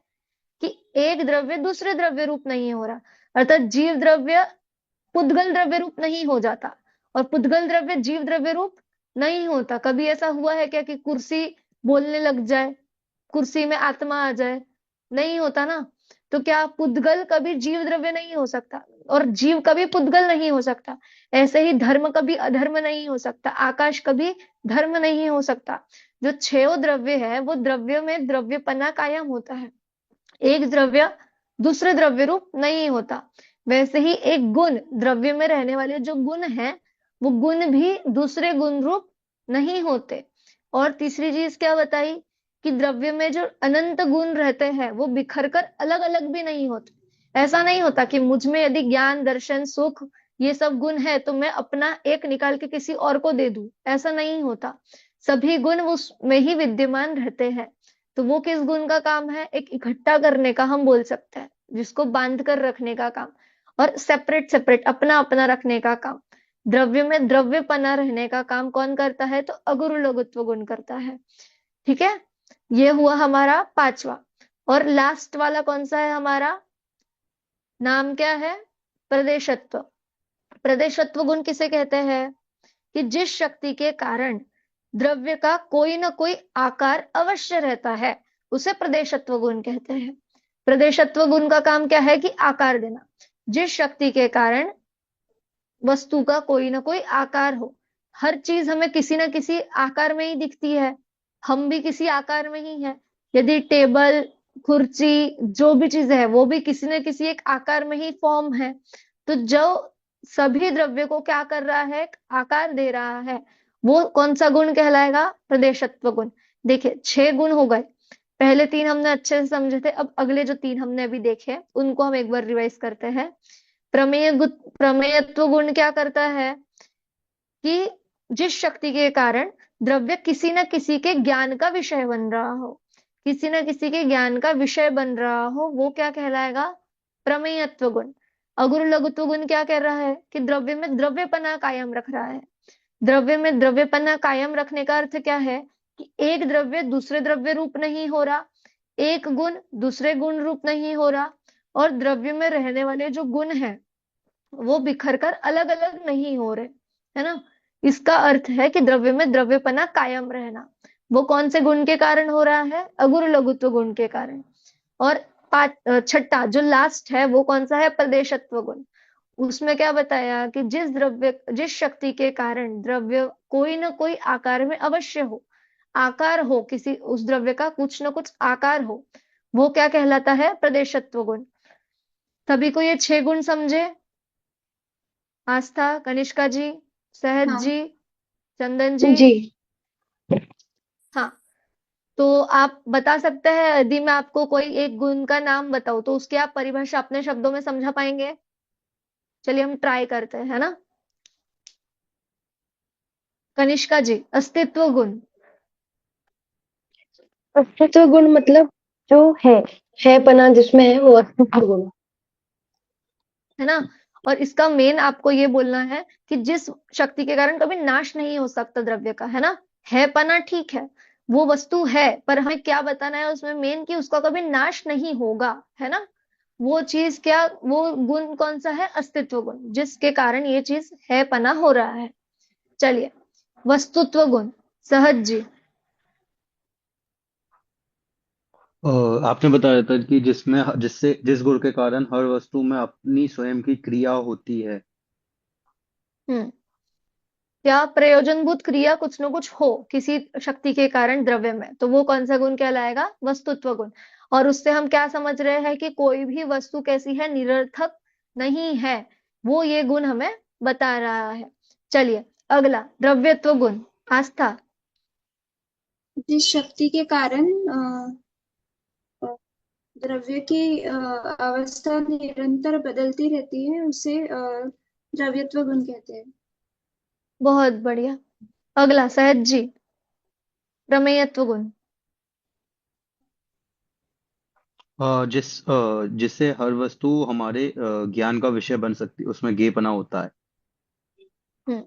कि एक द्रव्य दूसरे द्रव्य रूप नहीं हो रहा, अर्थात जीव द्रव्य पुद्गल द्रव्य रूप नहीं हो जाता और पुद्गल द्रव्य जीव द्रव्य रूप नहीं होता। कभी ऐसा हुआ है क्या कि कुर्सी बोलने लग जाए, कुर्सी में आत्मा आ जाए? नहीं होता ना। तो क्या पुद्गल कभी जीव द्रव्य नहीं हो सकता? और जीव कभी पुद्गल नहीं हो सकता, ऐसे ही धर्म कभी अधर्म नहीं हो सकता, आकाश कभी धर्म नहीं हो सकता। जो छह द्रव्य है वो द्रव्य में द्रव्यपना कायम होता है, एक द्रव्य दूसरे द्रव्य रूप नहीं होता। वैसे ही एक गुण, द्रव्य में रहने वाले जो गुण हैं वो गुण भी दूसरे गुण रूप नहीं होते। और तीसरी चीज क्या बताई कि द्रव्य में जो अनंत गुण रहते हैं वो बिखर कर अलग अलग भी नहीं होते। ऐसा नहीं होता कि मुझ में यदि ज्ञान, दर्शन, सुख ये सब गुण है तो मैं अपना एक निकाल के किसी और को दे दूं, ऐसा नहीं होता। सभी गुण उसमें ही विद्यमान रहते हैं। तो वो किस गुण का काम है? एक इकट्ठा करने का हम बोल सकते हैं, जिसको बांध कर रखने का काम, और सेपरेट सेपरेट अपना अपना रखने का काम। द्रव्य में द्रव्यपना रहने का काम कौन करता है? तो अगुरु लघुत्व गुण करता है। ठीक है, ये हुआ हमारा पांचवा। और लास्ट वाला कौन सा है हमारा? नाम क्या है? प्रदेशत्व। प्रदेशत्व गुण किसे कहते हैं? कि जिस शक्ति के कारण द्रव्य का कोई ना कोई आकार अवश्य रहता है उसे प्रदेशत्व गुण कहते हैं। प्रदेशत्व गुण का काम क्या है? कि आकार देना। जिस शक्ति के कारण वस्तु का कोई ना कोई आकार हो, हर चीज हमें किसी ना किसी आकार में ही दिखती है, हम भी किसी आकार में ही है। यदि टेबल, कुर्सी, जो भी चीज है वो भी किसी न किसी एक आकार में ही फॉर्म है। तो जो सभी द्रव्य को क्या कर रहा है? एक आकार दे रहा है, वो कौन सा गुण कहलाएगा? प्रदेशत्व गुण। देखिए 6 गुण हो गए, पहले 3 हमने अच्छे से समझे थे, अब अगले जो 3 हमने अभी देखे उनको हम एक बार रिवाइज करते हैं। प्रमेयत्व गुण क्या करता है? कि जिस शक्ति के कारण द्रव्य किसी न किसी के ज्ञान का विषय बन रहा हो, किसी न किसी के ज्ञान का विषय बन रहा हो, वो क्या कहलाएगा? प्रमेयत्व गुण। अगुरु लघुत्व गुण क्या कह रहा है? कि द्रव्य में द्रव्यपना कायम रख रहा है। द्रव्य में द्रव्यपना कायम रखने का अर्थ क्या है? कि एक द्रव्य दूसरे द्रव्य रूप नहीं हो रहा, एक गुण दूसरे गुण रूप नहीं हो रहा, और द्रव्य में रहने वाले जो गुण है वो बिखर कर अलग अलग नहीं हो रहे, है ना? इसका अर्थ है कि द्रव्य में द्रव्यपना कायम रहना। वो कौन से गुण के कारण हो रहा है? अगुरु लघुत्व गुण के कारण। और छठा जो लास्ट है वो कौन सा है? प्रदेशत्व गुण। उसमें क्या बताया कि जिस शक्ति के कारण द्रव्य कोई ना कोई आकार में अवश्य हो, आकार हो, किसी उस द्रव्य का कुछ ना कुछ आकार हो, वो क्या कहलाता है? प्रदेशत्व गुण। सभी को ये 6 गुण समझे? आस्था, कनिष्का जी, सहज हाँ जी, चंदन जी। जी। हाँ, तो आप बता सकते हैं, यदि मैं आपको कोई एक गुण का नाम बताऊं तो उसकी आप परिभाषा अपने शब्दों में समझा पाएंगे? चलिए हम ट्राई करते हैं, है ना? कनिष्का जी, अस्तित्व गुण। अस्तित्व गुण मतलब जो है पना जिसमें है वो अस्तित्व गुण। है ना? और इसका मेन आपको ये बोलना है कि जिस शक्ति के कारण कभी नाश नहीं हो सकता द्रव्य का, है ना? है पना ठीक है, वो वस्तु है, पर हमें क्या बताना है उसमें मेन, कि उसका कभी नाश नहीं होगा, है ना? वो चीज क्या, वो गुण कौन सा है? अस्तित्व गुण, जिसके कारण ये चीज है पना हो रहा है। चलिए, वस्तुत्व गुण, सहज जी। आपने बताया था कि जिस गुण के कारण हर वस्तु में अपनी स्वयं की क्रिया होती है। हम्म, क्या प्रयोजनभूत क्रिया कुछ न कुछ हो किसी शक्ति के कारण द्रव्य में, तो वो कौन सा गुण कहलाएगा? वस्तुत्व गुण। और उससे हम क्या समझ रहे हैं? कि कोई भी वस्तु कैसी है? निरर्थक नहीं है, वो ये गुण हमें बता रहा है। चलिए अगला, द्रव्यत्व गुण। आस्था। जिस शक्ति के कारण द्रव्य की अवस्था निरंतर बदलती रहती है उसे द्रव्यत्व गुण कहते हैं। बहुत बढ़िया। अगला सहज जी, प्रमेयत्व गुण। जिससे हर वस्तु हमारे ज्ञान का विषय बन सकती है, उसमें गेपना होता है। हम्म,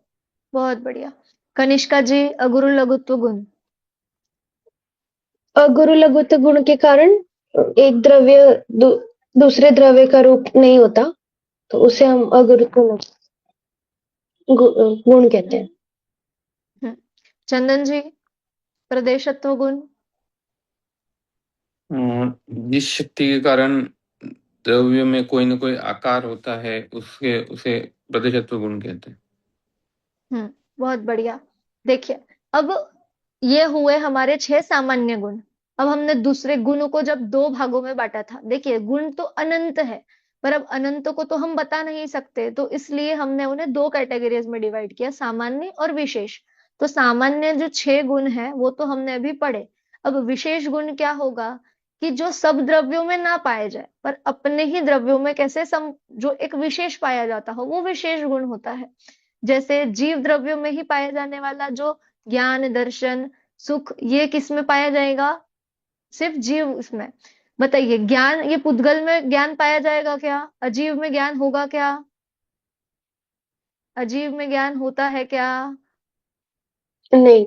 बहुत बढ़िया। कनिष्का जी, अगुरु लघुत्व गुण। अगुरु लघुत्व गुण के कारण एक द्रव्य दूसरे द्रव्य का रूप नहीं होता, तो उसे हम अगुरुत्व गुण कहते हैं। चंदन जी, प्रदेशत्व गुण। जिस शक्ति के कारण द्रव्य में कोई ना कोई आकार होता है, उसे प्रतिशत्व गुण कहते हैं। बहुत बढ़िया। देखिए, अब ये हुए हमारे 6 सामान्य गुण। अब हमने दूसरे गुण को जब 2 भागों में बांटा था, देखिए गुण तो अनंत है, पर अब अनंत को तो हम बता नहीं सकते, तो इसलिए हमने उन्हें 2 कैटेगरीज में डिवाइड किया, सामान्य और विशेष। तो सामान्य जो 6 गुण है वो तो हमने अभी पढ़े। अब विशेष गुण क्या होगा कि जो सब द्रव्यों में ना पाए जाए पर अपने ही द्रव्यों में कैसे जो एक विशेष पाया जाता हो, वो विशेष गुण होता है। जैसे जीव द्रव्यों में ही पाया जाने वाला जो ज्ञान, दर्शन, सुख, ये किस में पाया जाएगा? सिर्फ जीव उसमें। बताइए, ज्ञान, ये पुद्गल में ज्ञान पाया जाएगा क्या? अजीव में ज्ञान होगा क्या? अजीव में ज्ञान होता है क्या? नहीं।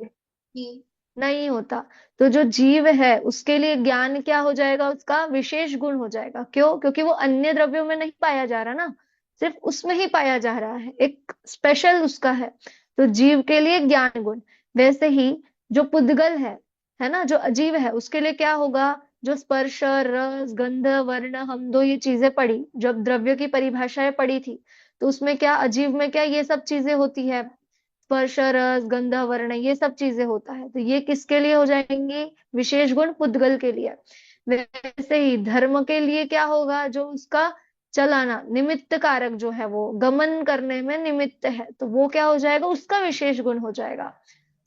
नहीं होता। तो जो जीव है उसके लिए ज्ञान क्या हो जाएगा? उसका विशेष गुण हो जाएगा। क्यों? क्योंकि वो अन्य द्रव्यों में नहीं पाया जा रहा ना, सिर्फ उसमें ही पाया जा रहा है, एक स्पेशल उसका है। तो जीव के लिए ज्ञान गुण। वैसे ही जो पुद्गल है ना, जो अजीव है, उसके लिए क्या होगा? जो स्पर्श, रस, गंध, वर्ण, हम दो ये चीजें पढ़ी, जब द्रव्य की परिभाषाएं पढ़ी थी, तो उसमें क्या, अजीव में क्या ये सब चीजें होती है? स्पर्श, रस, गंध, वर्ण, ये सब चीजें होता है। तो ये किसके लिए हो जाएंगी? विशेष गुण पुद्गल के लिए। वैसे ही धर्म के लिए क्या होगा? जो उसका चलाना, निमित्त कारक जो है, वो गमन करने में निमित्त है, तो वो क्या हो जाएगा? उसका विशेष गुण हो जाएगा।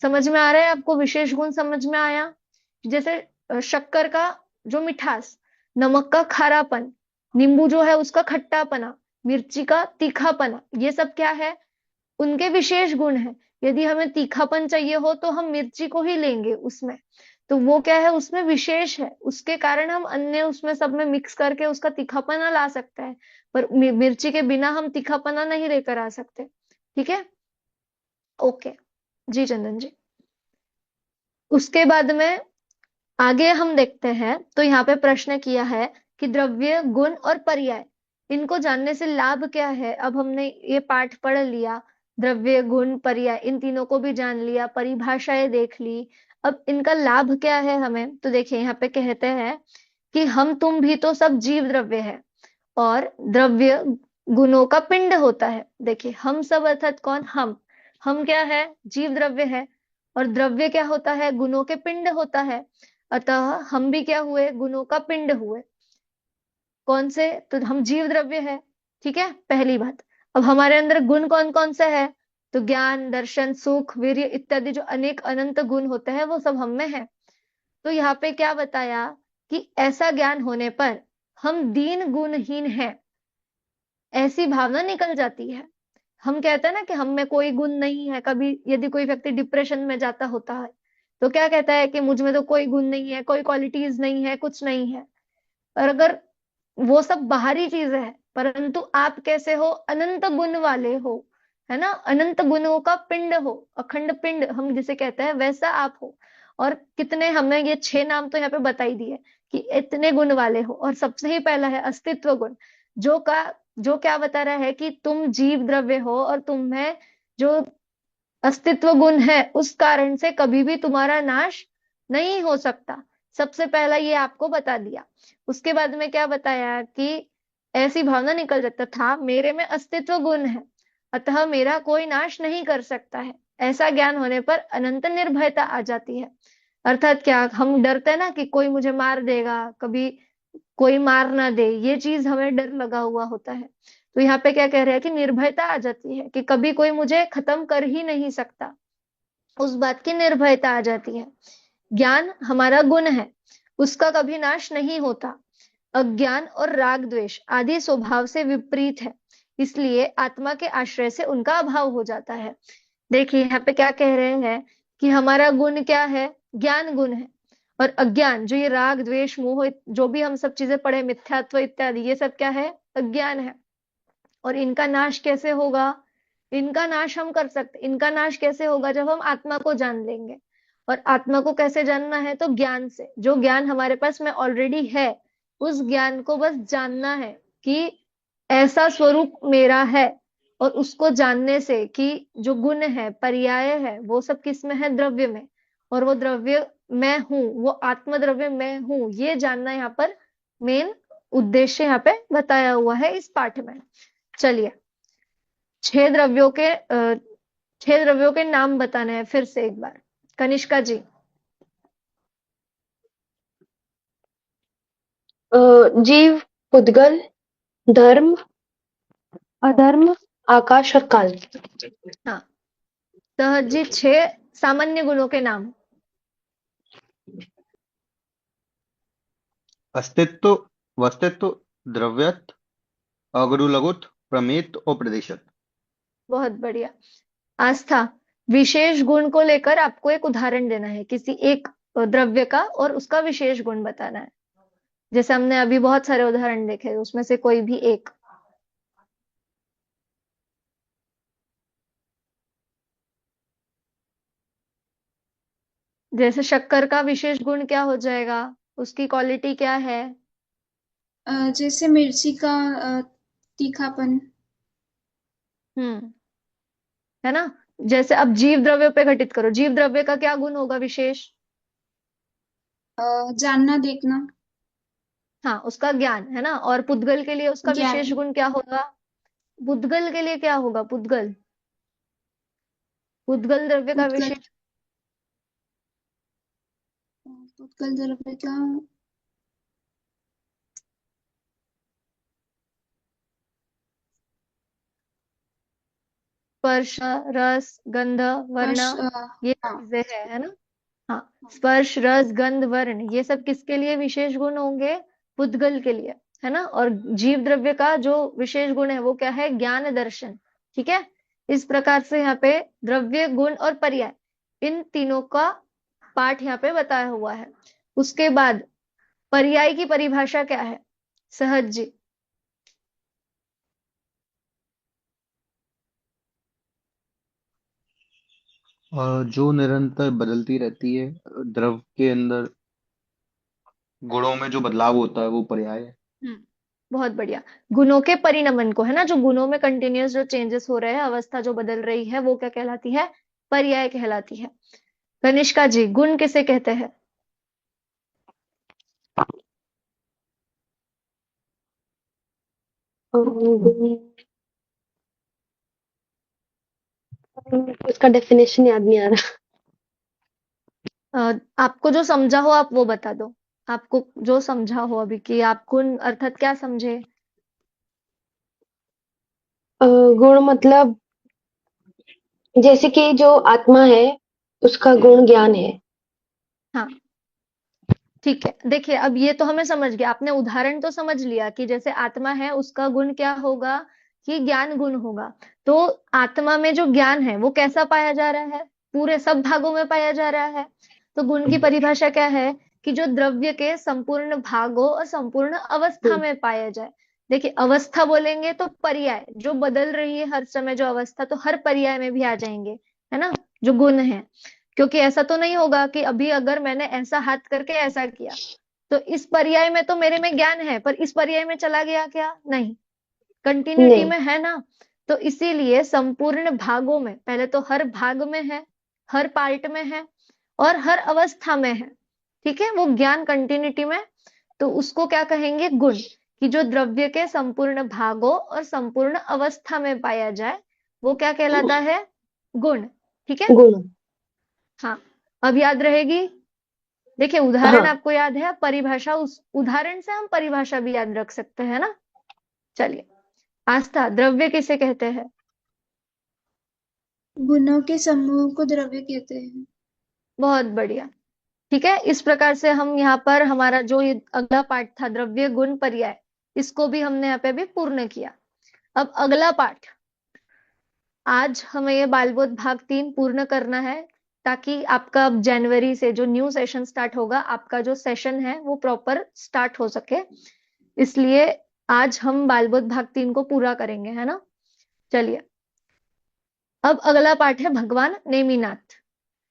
समझ में आ रहा है आपको? विशेष गुण समझ में आया? जैसे शक्कर का जो मिठास, नमक का खारापन, नींबू जो है उसका खट्टापना, मिर्ची का तीखापना, ये सब क्या है? उनके विशेष गुण है। यदि हमें तीखापन चाहिए हो तो हम मिर्ची को ही लेंगे उसमें, तो वो क्या है? उसमें विशेष है, उसके कारण हम अन्य उसमें सब में मिक्स करके उसका तीखापना ला सकते हैं, पर मिर्ची के बिना हम तीखापना नहीं लेकर आ सकते। ठीक है, ओके जी चंदन जी। उसके बाद में आगे हम देखते हैं, तो यहाँ पे प्रश्न किया है कि द्रव्य, गुण और पर्याय, इनको जानने से लाभ क्या है? अब हमने ये पाठ पढ़ लिया, द्रव्य, गुण, पर्याय, इन तीनों को भी जान लिया, परिभाषाएं देख ली। अब इनका लाभ क्या है हमें? तो देखिए, यहाँ पे कहते हैं कि हम तुम भी तो सब जीव द्रव्य है, और द्रव्य गुणों का पिंड होता है। देखिए, हम सब अर्थात कौन? हम क्या है? जीव द्रव्य है। और द्रव्य क्या होता है? गुणों के पिंड होता है। अतः हम भी क्या हुए? गुणों का पिंड हुए। कौन से? तो हम जीव द्रव्य है। ठीक है, पहली बात। अब हमारे अंदर गुण कौन कौन से है? तो ज्ञान, दर्शन, सुख, वीर्य इत्यादि जो अनेक अनंत गुण होते हैं वो सब हम में है। तो यहाँ पे क्या बताया कि ऐसा ज्ञान होने पर हम दीन गुणहीन हैं, ऐसी भावना निकल जाती है। हम कहते हैं ना कि हम में कोई गुण नहीं है। कभी यदि कोई व्यक्ति डिप्रेशन में जाता होता है तो क्या कहता है कि मुझ में तो कोई गुण नहीं है, कोई क्वालिटीज नहीं है, कुछ नहीं है। और अगर वो सब बाहरी चीजें है, परंतु आप कैसे हो? अनंत गुण वाले हो, है ना, अनंत गुणों का पिंड हो, अखंड पिंड हम जिसे कहते हैं, वैसा आप हो। और कितने, हमने ये 6 नाम तो यहाँ पे बता ही दिए कि इतने गुण वाले हो। और सबसे ही पहला है अस्तित्व गुण, जो क्या बता रहा है कि तुम जीव द्रव्य हो और तुम में जो अस्तित्व गुण है, उस कारण से कभी भी तुम्हारा नाश नहीं हो सकता। सबसे पहला ये आपको बता दिया। उसके बाद में क्या बताया कि ऐसी भावना निकल जाता था, मेरे में अस्तित्व गुण है, अतः मेरा कोई नाश नहीं कर सकता है। ऐसा ज्ञान होने पर अनंत निर्भयता आ जाती है। अर्थात क्या, हम डरते हैं ना कि कोई मुझे मार देगा, कभी कोई मार ना दे, ये चीज हमें डर लगा हुआ होता है। तो यहाँ पे क्या कह रहे हैं कि निर्भयता आ जाती है कि कभी कोई मुझे खत्म कर ही नहीं सकता, उस बात की निर्भयता आ जाती है। ज्ञान हमारा गुण है, उसका कभी नाश नहीं होता। अज्ञान और राग द्वेष आदि स्वभाव से विपरीत है, इसलिए आत्मा के आश्रय से उनका अभाव हो जाता है। देखिए, यहाँ पे क्या कह रहे हैं कि हमारा गुण क्या है? ज्ञान गुण है। और अज्ञान, जो ये राग, द्वेष, मोह, जो भी हम सब चीजें पढ़े, मिथ्यात्व इत्यादि, ये सब क्या है? अज्ञान है। और इनका नाश कैसे होगा? इनका नाश हम कर सकते, इनका नाश कैसे होगा? जब हम आत्मा को जान लेंगे। और आत्मा को कैसे जानना है? तो ज्ञान से। जो ज्ञान हमारे पास में ऑलरेडी है, उस ज्ञान को बस जानना है कि ऐसा स्वरूप मेरा है। और उसको जानने से कि जो गुण है, पर्याय है, वो सब किस में है? द्रव्य में। और वो द्रव्य मैं हूं, वो आत्म द्रव्य मैं हूं, ये जानना यहाँ पर मेन उद्देश्य यहाँ पे बताया हुआ है इस पाठ में। चलिए, छह द्रव्यों के नाम बताने हैं फिर से एक बार। कनिष्का जी। जीव, पुद्गल, धर्म, अधर्म, आकाश और काल। हाँ, सहज जी, 6 सामान्य गुणों के नाम। अस्तित्व, वस्तित्व, द्रव्यत, अगरुलघुत, प्रमेत और प्रदेशत। बहुत बढ़िया। आस्था, विशेष गुण को लेकर आपको एक उदाहरण देना है किसी एक द्रव्य का और उसका विशेष गुण बताना है। जैसे हमने अभी बहुत सारे उदाहरण देखे, उसमें से कोई भी एक। जैसे शक्कर का विशेष गुण क्या हो जाएगा, उसकी क्वालिटी क्या है? जैसे मिर्ची का तीखापन। हम्म, है ना। जैसे अब जीव द्रव्य पे घटित करो, जीव द्रव्य का क्या गुण होगा विशेष? जानना, देखना, हाँ, उसका ज्ञान, है ना। और पुद्गल के लिए उसका ज्ञान। विशेष गुण क्या होगा? पुद्गल के लिए क्या होगा? पुद्गल, पुद्गल द्रव्य का पुद्गल विशेष। पुद्गल द्रव्य का स्पर्श, रस, गंध, वर्ण, स्पर्श। ये हाँ। चीजें है ना। हाँ, स्पर्श, रस, गंध, वर्ण, ये सब किसके लिए विशेष गुण होंगे? पुद्गल के लिए, है ना। और जीव द्रव्य का जो विशेष गुण है वो क्या है? ज्ञान दर्शन। ठीक है। इस प्रकार से यहाँ पे द्रव्य, गुण और पर्याय, इन तीनों का पाठ यहाँ पे बताया हुआ है। उसके बाद पर्याय की परिभाषा क्या है? सहज जी। जो निरंतर बदलती रहती है, द्रव के अंदर गुणों में जो बदलाव होता है वो पर्याय है। हम्म, बहुत बढ़िया। गुणों के परिणमन को, है ना, जो गुणों में कंटिन्यूअस जो चेंजेस हो रहे हैं, अवस्था जो बदल रही है, वो क्या कहलाती है? पर्याय कहलाती है। कनिष्का जी, गुण किसे कहते हैं? उसका डेफिनेशन याद नहीं आ रहा। आपको जो समझा हो आप वो बता दो। आपको जो समझा हो अभी कि आप गुण अर्थात क्या समझे? गुण मतलब जैसे कि जो आत्मा है उसका गुण ज्ञान है। हाँ, ठीक है। देखिए, अब ये तो हमें समझ गया, आपने उदाहरण तो समझ लिया कि जैसे आत्मा है उसका गुण क्या होगा? कि ज्ञान गुण होगा। तो आत्मा में जो ज्ञान है वो कैसा पाया जा रहा है? पूरे सब भागों में पाया जा रहा है। तो गुण की परिभाषा क्या है? कि जो द्रव्य के संपूर्ण भागों और संपूर्ण अवस्था हम्म, में पाया जाए। देखिए, अवस्था बोलेंगे तो पर्याय जो बदल रही है हर समय जो अवस्था, तो हर पर्याय में भी आ जाएंगे, है ना, जो गुण है। क्योंकि ऐसा तो नहीं होगा कि अभी अगर मैंने ऐसा हाथ करके ऐसा किया तो इस पर्याय में तो मेरे में ज्ञान है, पर इस पर्याय में चला गया क्या? नहीं, कंटिन्यूटी नहीं। में है ना। तो इसीलिए संपूर्ण भागों में, पहले तो हर भाग में है, हर पार्ट में है और हर अवस्था में है। ठीक है, वो ज्ञान कंटिन्यूटी में। तो उसको क्या कहेंगे? गुण। कि जो द्रव्य के संपूर्ण भागों और संपूर्ण अवस्था में पाया जाए वो क्या कहलाता है? गुण। ठीक है। गुण। हाँ, अब याद रहेगी। देखिए, उदाहरण हाँ। आपको याद है, परिभाषा, उस उदाहरण से हम परिभाषा भी याद रख सकते हैं ना। चलिए, आस्था, द्रव्य किसे कहते हैं? गुणों के समूह को द्रव्य कहते हैं। बहुत बढ़िया। ठीक है, इस प्रकार से हम यहाँ पर हमारा जो ये अगला पाठ था, द्रव्य, गुण, पर्याय, इसको भी हमने यहाँ पे भी पूर्ण किया। अब अगला पाठ, आज हमें ये बालबोध भाग 3 पूर्ण करना है, ताकि आपका अब जनवरी से जो न्यू सेशन स्टार्ट होगा, आपका जो सेशन है वो प्रॉपर स्टार्ट हो सके, इसलिए आज हम बालबोध भाग 3 को पूरा करेंगे, है ना। चलिए, अब अगला पाठ है भगवान नेमिनाथ।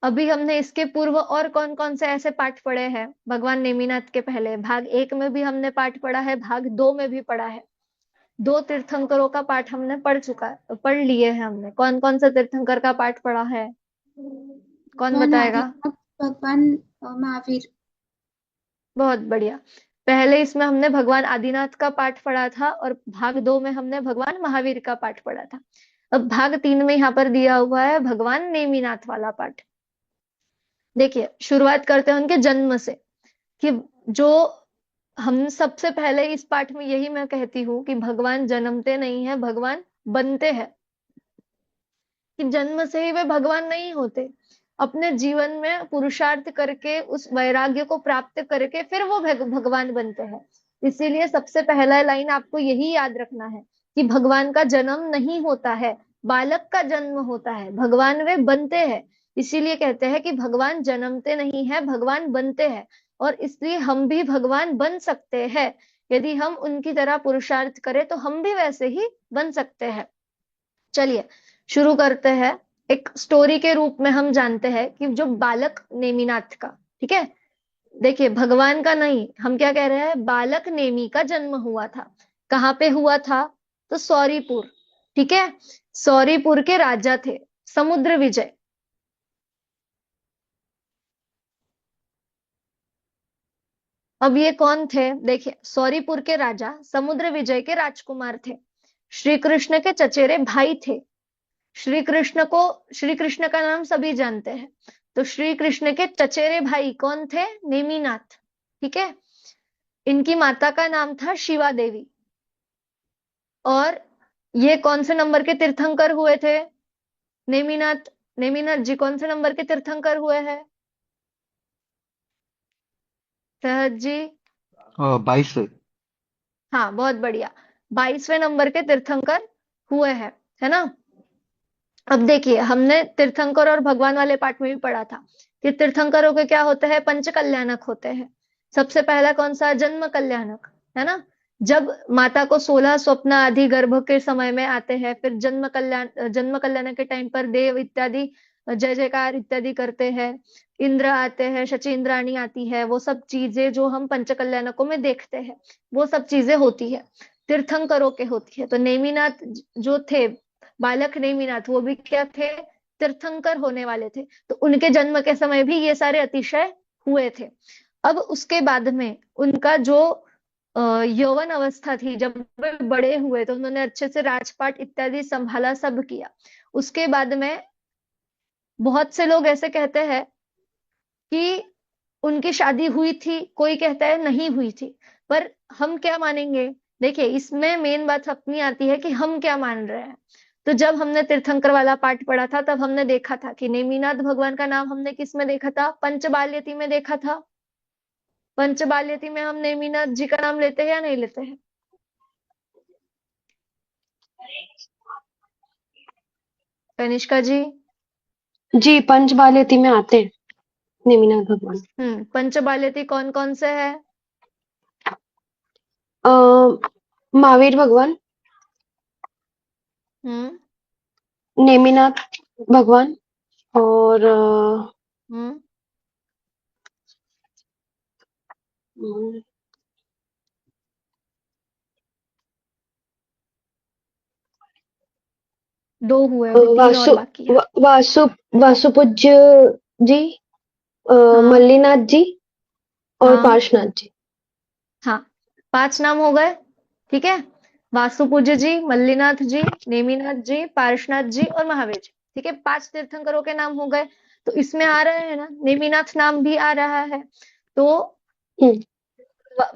अभी हमने इसके पूर्व और कौन कौन से ऐसे पाठ पढ़े हैं? भगवान नेमिनाथ के पहले भाग 1 में भी हमने पाठ पढ़ा है, भाग 2 में भी पढ़ा है। 2 तीर्थंकरों का पाठ हमने पढ़ लिए हैं हमने। कौन कौन सा तीर्थंकर का पाठ पढ़ा है? कौन भगवान बताएगा? आदित्य, भगवान महावीर। बहुत बढ़िया। पहले इसमें हमने भगवान आदिनाथ का पाठ पढ़ा था और भाग 2 में हमने भगवान महावीर का पाठ पढ़ा था। अब भाग 3 में यहाँ पर दिया हुआ है भगवान नेमिनाथ वाला पाठ। देखिए, शुरुआत करते हैं उनके जन्म से, कि जो हम सबसे पहले इस पाठ में यही मैं कहती हूँ कि भगवान जन्मते नहीं है, भगवान बनते हैं। कि जन्म से ही वे भगवान नहीं होते, अपने जीवन में पुरुषार्थ करके उस वैराग्य को प्राप्त करके फिर वो भगवान बनते हैं। इसीलिए सबसे पहला लाइन आपको यही याद रखना है कि भगवान का जन्म नहीं होता है, बालक का जन्म होता है, भगवान वे बनते हैं। इसीलिए कहते हैं कि भगवान जन्मते नहीं है, भगवान बनते हैं। और इसलिए हम भी भगवान बन सकते हैं, यदि हम उनकी तरह पुरुषार्थ करें तो हम भी वैसे ही बन सकते हैं। चलिए शुरू करते हैं। एक स्टोरी के रूप में हम जानते हैं कि जो बालक नेमिनाथ का, ठीक है, देखिए भगवान का नहीं, हम क्या कह रहे हैं, बालक नेमी का जन्म हुआ था। कहाँ पे हुआ था? तो सौरीपुर, ठीक है। सौरीपुर के राजा थे समुद्र विजय। अब ये कौन थे? देखिए, सौरीपुर के राजा समुद्र विजय के राजकुमार थे, श्री कृष्ण के चचेरे भाई थे। श्री कृष्ण का नाम सभी जानते हैं, तो श्री कृष्ण के चचेरे भाई कौन थे? नेमिनाथ, ठीक है। इनकी माता का नाम था शिवा देवी। और ये कौन से नंबर के तीर्थंकर हुए थे? नेमिनाथ जी कौन से नंबर के तीर्थंकर हुए हैं? सहज जी? 22 हाँ, बहुत बढ़िया, 22वें नंबर के तीर्थंकर हुए हैं, है ना। अब देखिए, हमने तीर्थंकर और भगवान वाले पाठ में भी पढ़ा था कि तीर्थंकरों के क्या होते हैं? पंच कल्याणक होते हैं। सबसे पहला कौन सा? जन्म कल्याणक, है ना। जब माता को 16 स्वप्न आदि गर्भ के समय में आते हैं, फिर जन्म कल्याण के टाइम पर देव इत्यादि जय जयकार इत्यादि करते हैं, इंद्र आते हैं, शची इंद्राणी आती है, वो सब चीजें जो हम पंच कल्याणकों में देखते हैं, वो सब चीजें होती है, तीर्थंकरों के होती है। तो नेमिनाथ जो थे, बालक नेमिनाथ, वो भी क्या थे? तीर्थंकर होने वाले थे। तो उनके जन्म के समय भी ये सारे अतिशय हुए थे। अब उसके बाद में उनका जो यौवन अवस्था थी, जब वे बड़े हुए तो उन्होंने अच्छे से राजपाट इत्यादि संभाला, सब किया। उसके बाद में बहुत से लोग ऐसे कहते हैं कि उनकी शादी हुई थी, कोई कहता है नहीं हुई थी। पर हम क्या मानेंगे? देखिए, इसमें मेन बात अपनी आती है कि हम क्या मान रहे हैं। तो जब हमने तीर्थंकर वाला पाठ पढ़ा था, तब हमने देखा था कि नेमिनाथ भगवान का नाम हमने किस में देखा था? पंचबाल्यति में देखा था। पंचबाल्यति में हम नेमिनाथ जी का नाम लेते हैं या नहीं लेते हैं? कनिष्का जी? जी, पंचबाल्यति में आते हैं नेमिनाथ भगवान। पंचबाल्यति कौन कौन से है? महावीर भगवान, नेमिनाथ नेमिनाथ भगवान और दो हुए, अभी 3 और बाकी है। वासुपूज्य जी, हाँ, मल्लीनाथ जी और हाँ, पार्श्वनाथ जी। हाँ, 5 नाम हो गए, ठीक है। वासुपूज्य जी, मल्लीनाथ जी, नेमिनाथ जी, पार्श्वनाथ जी और महावीर जी, ठीक है। 5 तीर्थंकरों के नाम हो गए। तो इसमें आ रहे हैं ना, नेमिनाथ नाम भी आ रहा है। तो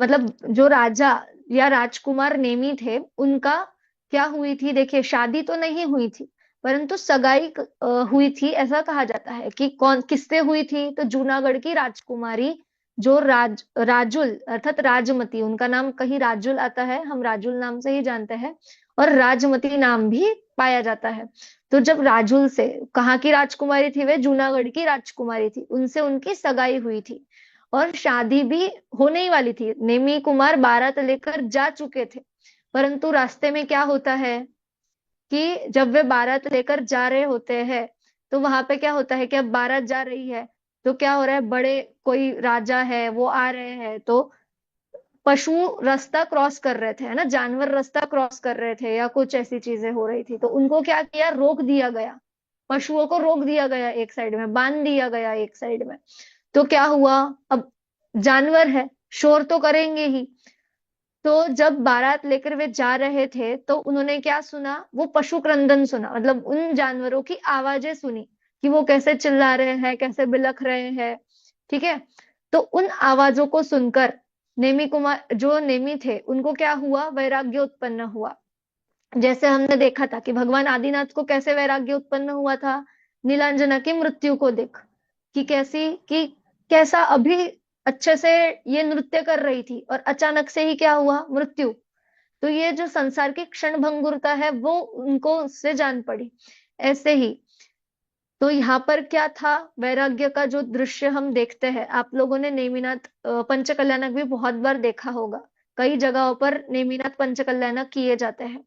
मतलब जो राजा या राजकुमार नेमी थे, उनका क्या हुई थी? देखिए, शादी तो नहीं हुई थी, परंतु सगाई हुई थी, ऐसा कहा जाता है। कि कौन किससे हुई थी? तो जूनागढ़ की राजकुमारी जो राजुल अर्थात राजमती, उनका नाम कहीं राजुल आता है, हम राजुल नाम से ही जानते हैं, और राजमती नाम भी पाया जाता है। तो जब राजुल से, कहाँ की राजकुमारी थी वे? जूनागढ़ की राजकुमारी थी, उनसे उनकी सगाई हुई थी और शादी भी होने ही वाली थी। नेमी कुमार बारात लेकर जा चुके थे, परंतु रास्ते में क्या होता है कि जब वे बारात लेकर जा रहे होते हैं, तो वहां पे क्या होता है कि अब बारात जा रही है, तो क्या हो रहा है, बड़े कोई राजा है वो आ रहे हैं, तो पशु रास्ता क्रॉस कर रहे थे, है ना, जानवर रास्ता क्रॉस कर रहे थे, या कुछ ऐसी चीजें हो रही थी, तो उनको क्या किया? रोक दिया गया, पशुओं को रोक दिया गया, एक साइड में बांध दिया गया, एक साइड में। तो क्या हुआ? अब जानवर है, शोर तो करेंगे ही। तो जब बारात लेकर वे जा रहे थे तो उन्होंने क्या सुना, वो पशु क्रंदन सुना, मतलब उन जानवरों की आवाजें सुनी कि वो कैसे चिल्ला रहे हैं, कैसे बिलख रहे हैं। ठीक है। तो उन आवाजों को सुनकर नेमी कुमार, जो नेमी थे, उनको क्या हुआ, वैराग्य उत्पन्न हुआ। जैसे हमने देखा था कि भगवान आदिनाथ को कैसे वैराग्य उत्पन्न हुआ था, नीलांजना की मृत्यु को देख, कि कैसी, कि कैसा अभी अच्छे से ये नृत्य कर रही थी और अचानक से ही क्या हुआ, मृत्यु। तो ये जो संसार की क्षण भंगुरता है वो उनको उससे जान पड़ी। ऐसे ही तो यहाँ पर क्या था, वैराग्य का जो दृश्य हम देखते हैं, आप लोगों ने नेमिनाथ पंचकल्याणक भी बहुत बार देखा होगा। कई जगहों पर नेमिनाथ पंचकल्याणक किए जाते हैं।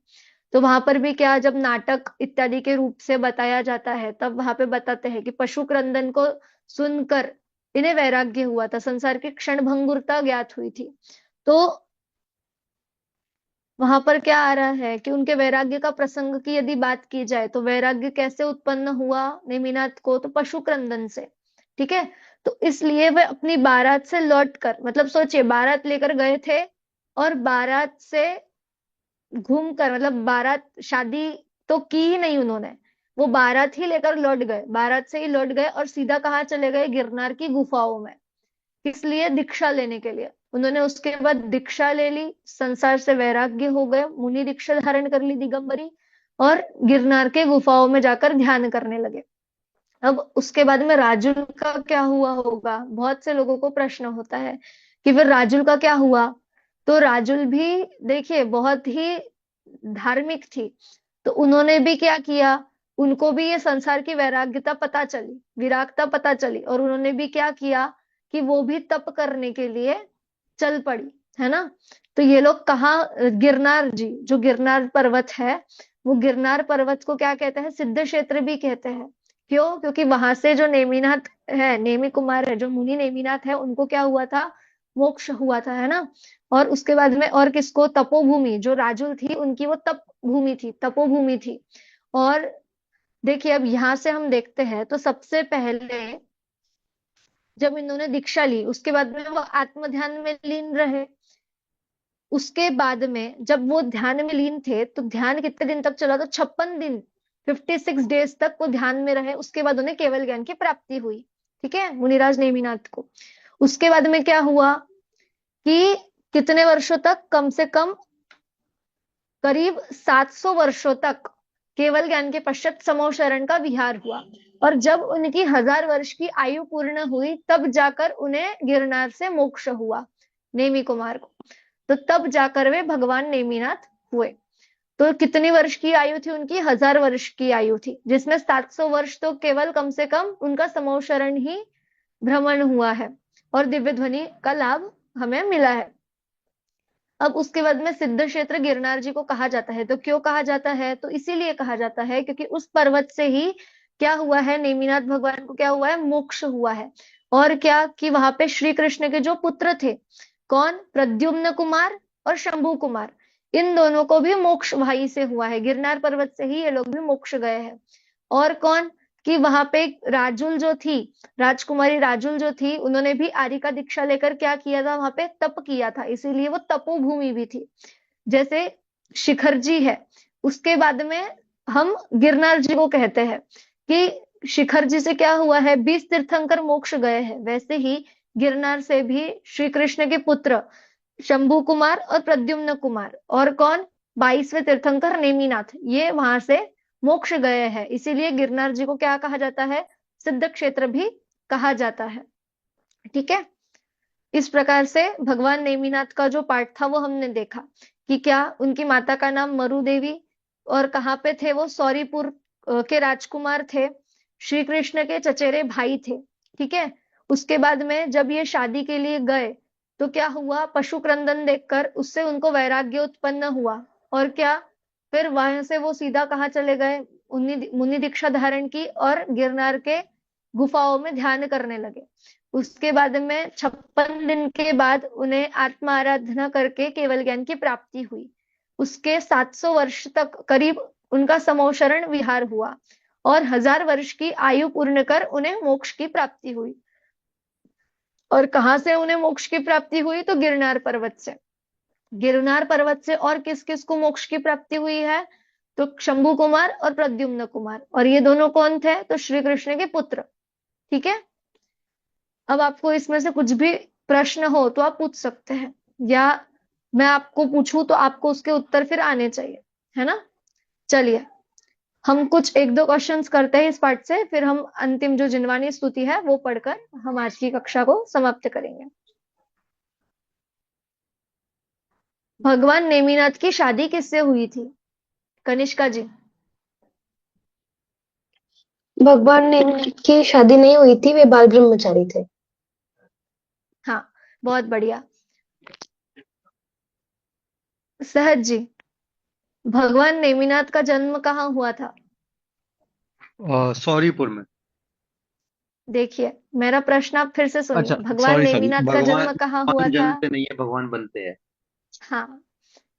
तो वहां पर भी क्या, जब नाटक इत्यादि के रूप से बताया जाता है तब वहां पे बताते हैं कि पशु क्रंदन को सुनकर इन्हें वैराग्य हुआ था, संसार की क्षण भंगुरता ज्ञात हुई थी। तो वहां पर क्या आ रहा है कि उनके वैराग्य का प्रसंग की यदि बात की जाए तो वैराग्य कैसे उत्पन्न हुआ नेमिनाथ को, तो पशु क्रंदन से। ठीक है। तो इसलिए वे अपनी बारात से लौटकर, मतलब सोचिए बारात लेकर गए थे और बारात से घूमकर, मतलब बारात, शादी तो की ही नहीं उन्होंने, वो बारात ही लेकर लौट गए, बारात से ही लौट गए और सीधा कहाँ चले गए, गिरनार की गुफाओं में। किस लिए, दीक्षा लेने के लिए। उन्होंने उसके बाद दीक्षा ले ली, संसार से वैराग्य हो गए, मुनि दीक्षा धारण कर ली दिगंबरी, और गिरनार के गुफाओं में जाकर ध्यान करने लगे। अब उसके बाद में राजुल का क्या हुआ होगा, बहुत से लोगों को प्रश्न होता है कि फिर राजुल का क्या हुआ। तो राजुल भी देखिए बहुत ही धार्मिक थी, तो उन्होंने भी क्या किया, उनको भी ये संसार की वैराग्यता पता चली, विरागता पता चली, और उन्होंने भी क्या किया कि वो भी तप करने के लिए चल पड़ी, है ना। तो ये लोग कहाँ, गिरनार जी, जो गिरनार पर्वत है, वो गिरनार पर्वत को क्या कहते हैं, सिद्ध क्षेत्र भी कहते हैं। क्यों, क्योंकि वहां से जो नेमिनाथ है, नेमी कुमार है, जो मुनि नेमिनाथ है, उनको क्या हुआ था, मोक्ष हुआ था, है ना। और उसके बाद में और किसको, तपोभूमि, जो राजुल थी उनकी वो तप भूमि थी, तपोभूमि थी। और देखिए अब यहां से हम देखते हैं तो सबसे पहले जब इन्होंने दीक्षा ली उसके बाद में वो आत्म ध्यान में लीन रहे। उसके बाद में जब वो ध्यान में लीन थे तो ध्यान कितने दिन तक चला, तो 56 दिन, 56 डेज तक वो ध्यान में रहे। उसके बाद उन्हें केवल ज्ञान की प्राप्ति हुई। ठीक है, मुनिराज नेमिनाथ को। उसके बाद में क्या हुआ कि कितने वर्षों तक, कम से कम करीब 700 वर्षों तक केवल ज्ञान के पश्चात समूह शरण का विहार हुआ। और जब उनकी 1000 वर्ष की आयु पूर्ण हुई तब जाकर उन्हें गिरनार से मोक्ष हुआ, नेमी कुमार को। तो तब जाकर वे भगवान नेमिनाथ हुए। तो कितनी वर्ष की आयु थी उनकी, 1000 वर्ष की आयु थी, जिसमें 700 वर्ष तो केवल कम से कम उनका समूह शरण ही भ्रमण हुआ है और दिव्य ध्वनि का लाभ हमें मिला है। अब उसके बाद में सिद्ध क्षेत्र गिरनार जी को कहा जाता है। तो क्यों कहा जाता है, तो इसीलिए कहा जाता है क्योंकि उस पर्वत से ही क्या हुआ है, नेमिनाथ भगवान को क्या हुआ है, मोक्ष हुआ है। और क्या कि वहां पे श्री कृष्ण के जो पुत्र थे, कौन, प्रद्युम्न कुमार और शंभु कुमार, इन दोनों को भी मोक्ष वहीं से हुआ है, गिरनार पर्वत से ही ये लोग भी मोक्ष गए हैं। और कौन, कि वहां पे राजुल जो थी, राजकुमारी राजुल जो थी, उन्होंने भी आर्य का दीक्षा लेकर क्या किया था, वहां पे तप किया था, इसीलिए वो तपोभूमि भी थी। जैसे शिखर जी है, उसके बाद में हम गिरनार जी को कहते हैं कि शिखर जी से क्या हुआ है, 20 तीर्थंकर मोक्ष गए हैं, वैसे ही गिरनार से भी श्री कृष्ण के पुत्र शंभु कुमार और प्रद्युम्न कुमार और कौन, 22वें तीर्थंकर नेमिनाथ, ये वहां से मोक्ष गए हैं। इसीलिए गिरनार जी को क्या कहा जाता है, सिद्ध क्षेत्र भी कहा जाता है। ठीक है, इस प्रकार से भगवान नेमिनाथ का जो पाठ था वो हमने देखा कि क्या उनकी माता का नाम मरु देवी, और कहाँ पे थे वो, सौरीपुर के राजकुमार थे, श्री कृष्ण के चचेरे भाई थे। ठीक है, उसके बाद में जब ये शादी के लिए गए तो क्या हुआ, पशु क्रंदन देखकर उससे उनको वैराग्य उत्पन्न हुआ। और क्या, फिर वहां से वो सीधा कहाँ चले गए, मुनि दीक्षा धारण की और गिरनार के गुफाओं में ध्यान करने लगे। उसके बाद में 56 दिन के बाद उन्हें आत्मा आराधना करके केवल ज्ञान की प्राप्ति हुई। उसके 700 वर्ष तक करीब उनका समोशरण विहार हुआ और 1000 वर्ष की आयु पूर्ण कर उन्हें मोक्ष की प्राप्ति हुई। और कहाँ से उन्हें मोक्ष की प्राप्ति हुई? तो गिरनार पर्वत से। गिरनार पर्वत से और किस किस को मोक्ष की प्राप्ति हुई है? तो शंभु कुमार और प्रद्युम्न कुमार। और ये दोनों कौन थे? तो श्री कृष्ण के पुत्र। ठीक है। अब आपको इसमें से कुछ भी प्रश्न हो तो आप पूछ सकते हैं, या मैं आपको पूछूं तो आपको उसके उत्तर फिर आने चाहिए, है ना। चलिए, हम कुछ एक दो क्वेश्चंस करते हैं इस पार्ट से, फिर हम अंतिम जो जिनवानी स्तुति है वो पढ़कर हम आज की कक्षा को समाप्त करेंगे। भगवान नेमिनाथ की शादी किससे हुई थी? कनिष्का जी। भगवान ने की शादी नहीं हुई थी, वे बाल ब्रह्मचारी थे। हाँ, बहुत बढ़िया। सहज जी, भगवान नेमिनाथ का जन्म कहाँ हुआ था? सौरीपुर में। देखिए, मेरा प्रश्न आप फिर से सुनिए। अच्छा, भगवान सॉरी सॉरी, नेमिनाथ का भगवान जन्म कहाँ हुआ भगवान था? जन्मते नहीं है, भगवान बनते हैं। हाँ,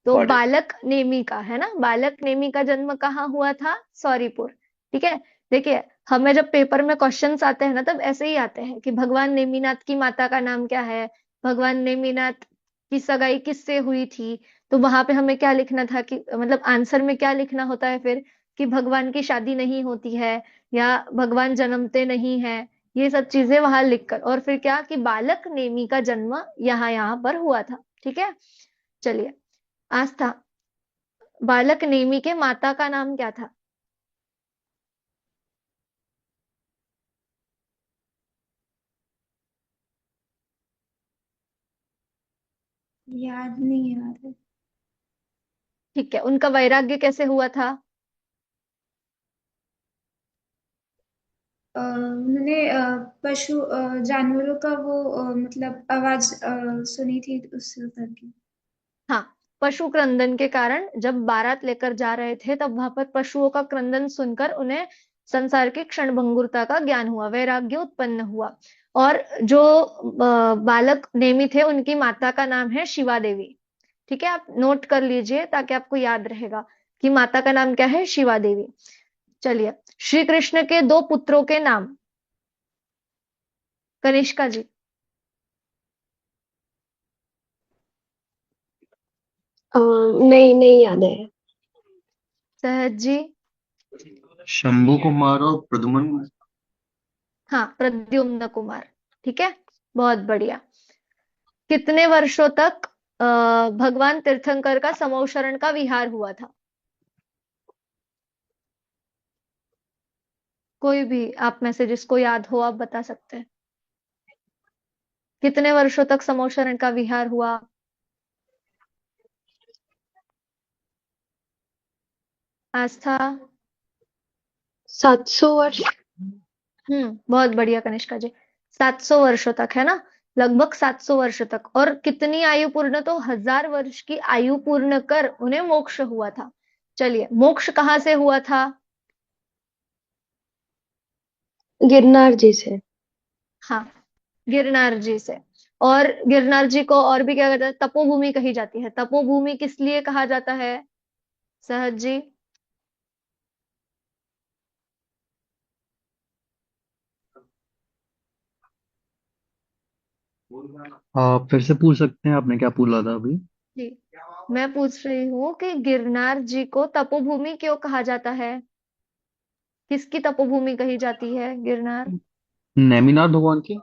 तो गॉट इट। बालक नेमी का है ना, बालक नेमी का जन्म कहाँ हुआ था? सौरीपुर। ठीक है। देखिए, हमें जब पेपर में क्वेश्चंस आते हैं ना, तब ऐसे ही आते हैं कि भगवान नेमिनाथ की माता का नाम क्या है, भगवान नेमिनाथ की सगाई किससे हुई थी। तो वहां पे हमें क्या लिखना था कि मतलब आंसर में क्या लिखना होता है फिर, कि भगवान की शादी नहीं होती है, या भगवान जन्मते नहीं है। ये सब चीजें वहां लिखकर, और फिर क्या कि बालक नेमी का जन्म यहाँ यहाँ पर हुआ था। ठीक है। चलिए, आस्था, बालक नेमी के माता का नाम क्या था? याद नहीं आ रहा। ठीक है। उनका वैराग्य कैसे हुआ था? उन्होंने पशु जानवरों का वो मतलब आवाज सुनी थी उससे करके। हाँ, पशु क्रंदन के कारण जब बारात लेकर जा रहे थे, तब वहां पर पशुओं का क्रंदन सुनकर उन्हें संसार की क्षणभंगुरता का ज्ञान हुआ, वैराग्य उत्पन्न हुआ। और जो बालक नेमी थे, उनकी माता का नाम है शिवा देवी। ठीक है, आप नोट कर लीजिए ताकि आपको याद रहेगा कि माता का नाम क्या है, शिवा देवी। चलिए, श्री कृष्ण के दो पुत्रों के नाम। कनिष्का जी। नहीं नहीं याद है। सहज जी। शंभू कुमार और प्रद्युम्न। हाँ, प्रद्युम्न कुमार। ठीक है, बहुत बढ़िया। कितने वर्षों तक भगवान तीर्थंकर का समौशरण का विहार हुआ था? कोई भी आप में से जिसको याद हो आप बता सकते हैं। कितने वर्षों तक समौशरण का विहार हुआ? आस्था। 700 वर्ष। बहुत बढ़िया कनिष्का जी। 700 वर्षों तक, है ना, लगभग 700 वर्ष तक। और कितनी आयु पूर्ण? तो 1000 वर्ष की आयु पूर्ण कर उन्हें मोक्ष हुआ था। चलिए, मोक्ष कहाँ से हुआ था? गिरनार जी से। हाँ, गिरनार जी से। और गिरनार जी को और भी क्या कहते हैं? तपोभूमि कही जाती है। तपोभूमि किस लिए कहा जाता है? सहज जी। आप फिर से पूछ सकते हैं, आपने क्या पूछा था अभी? जी, मैं पूछ रही हूँ कि गिरनार जी को तपोभूमि क्यों कहा जाता है? किसकी तपोभूमि कही जाती है गिरनार? नेमिनाथ भगवान की।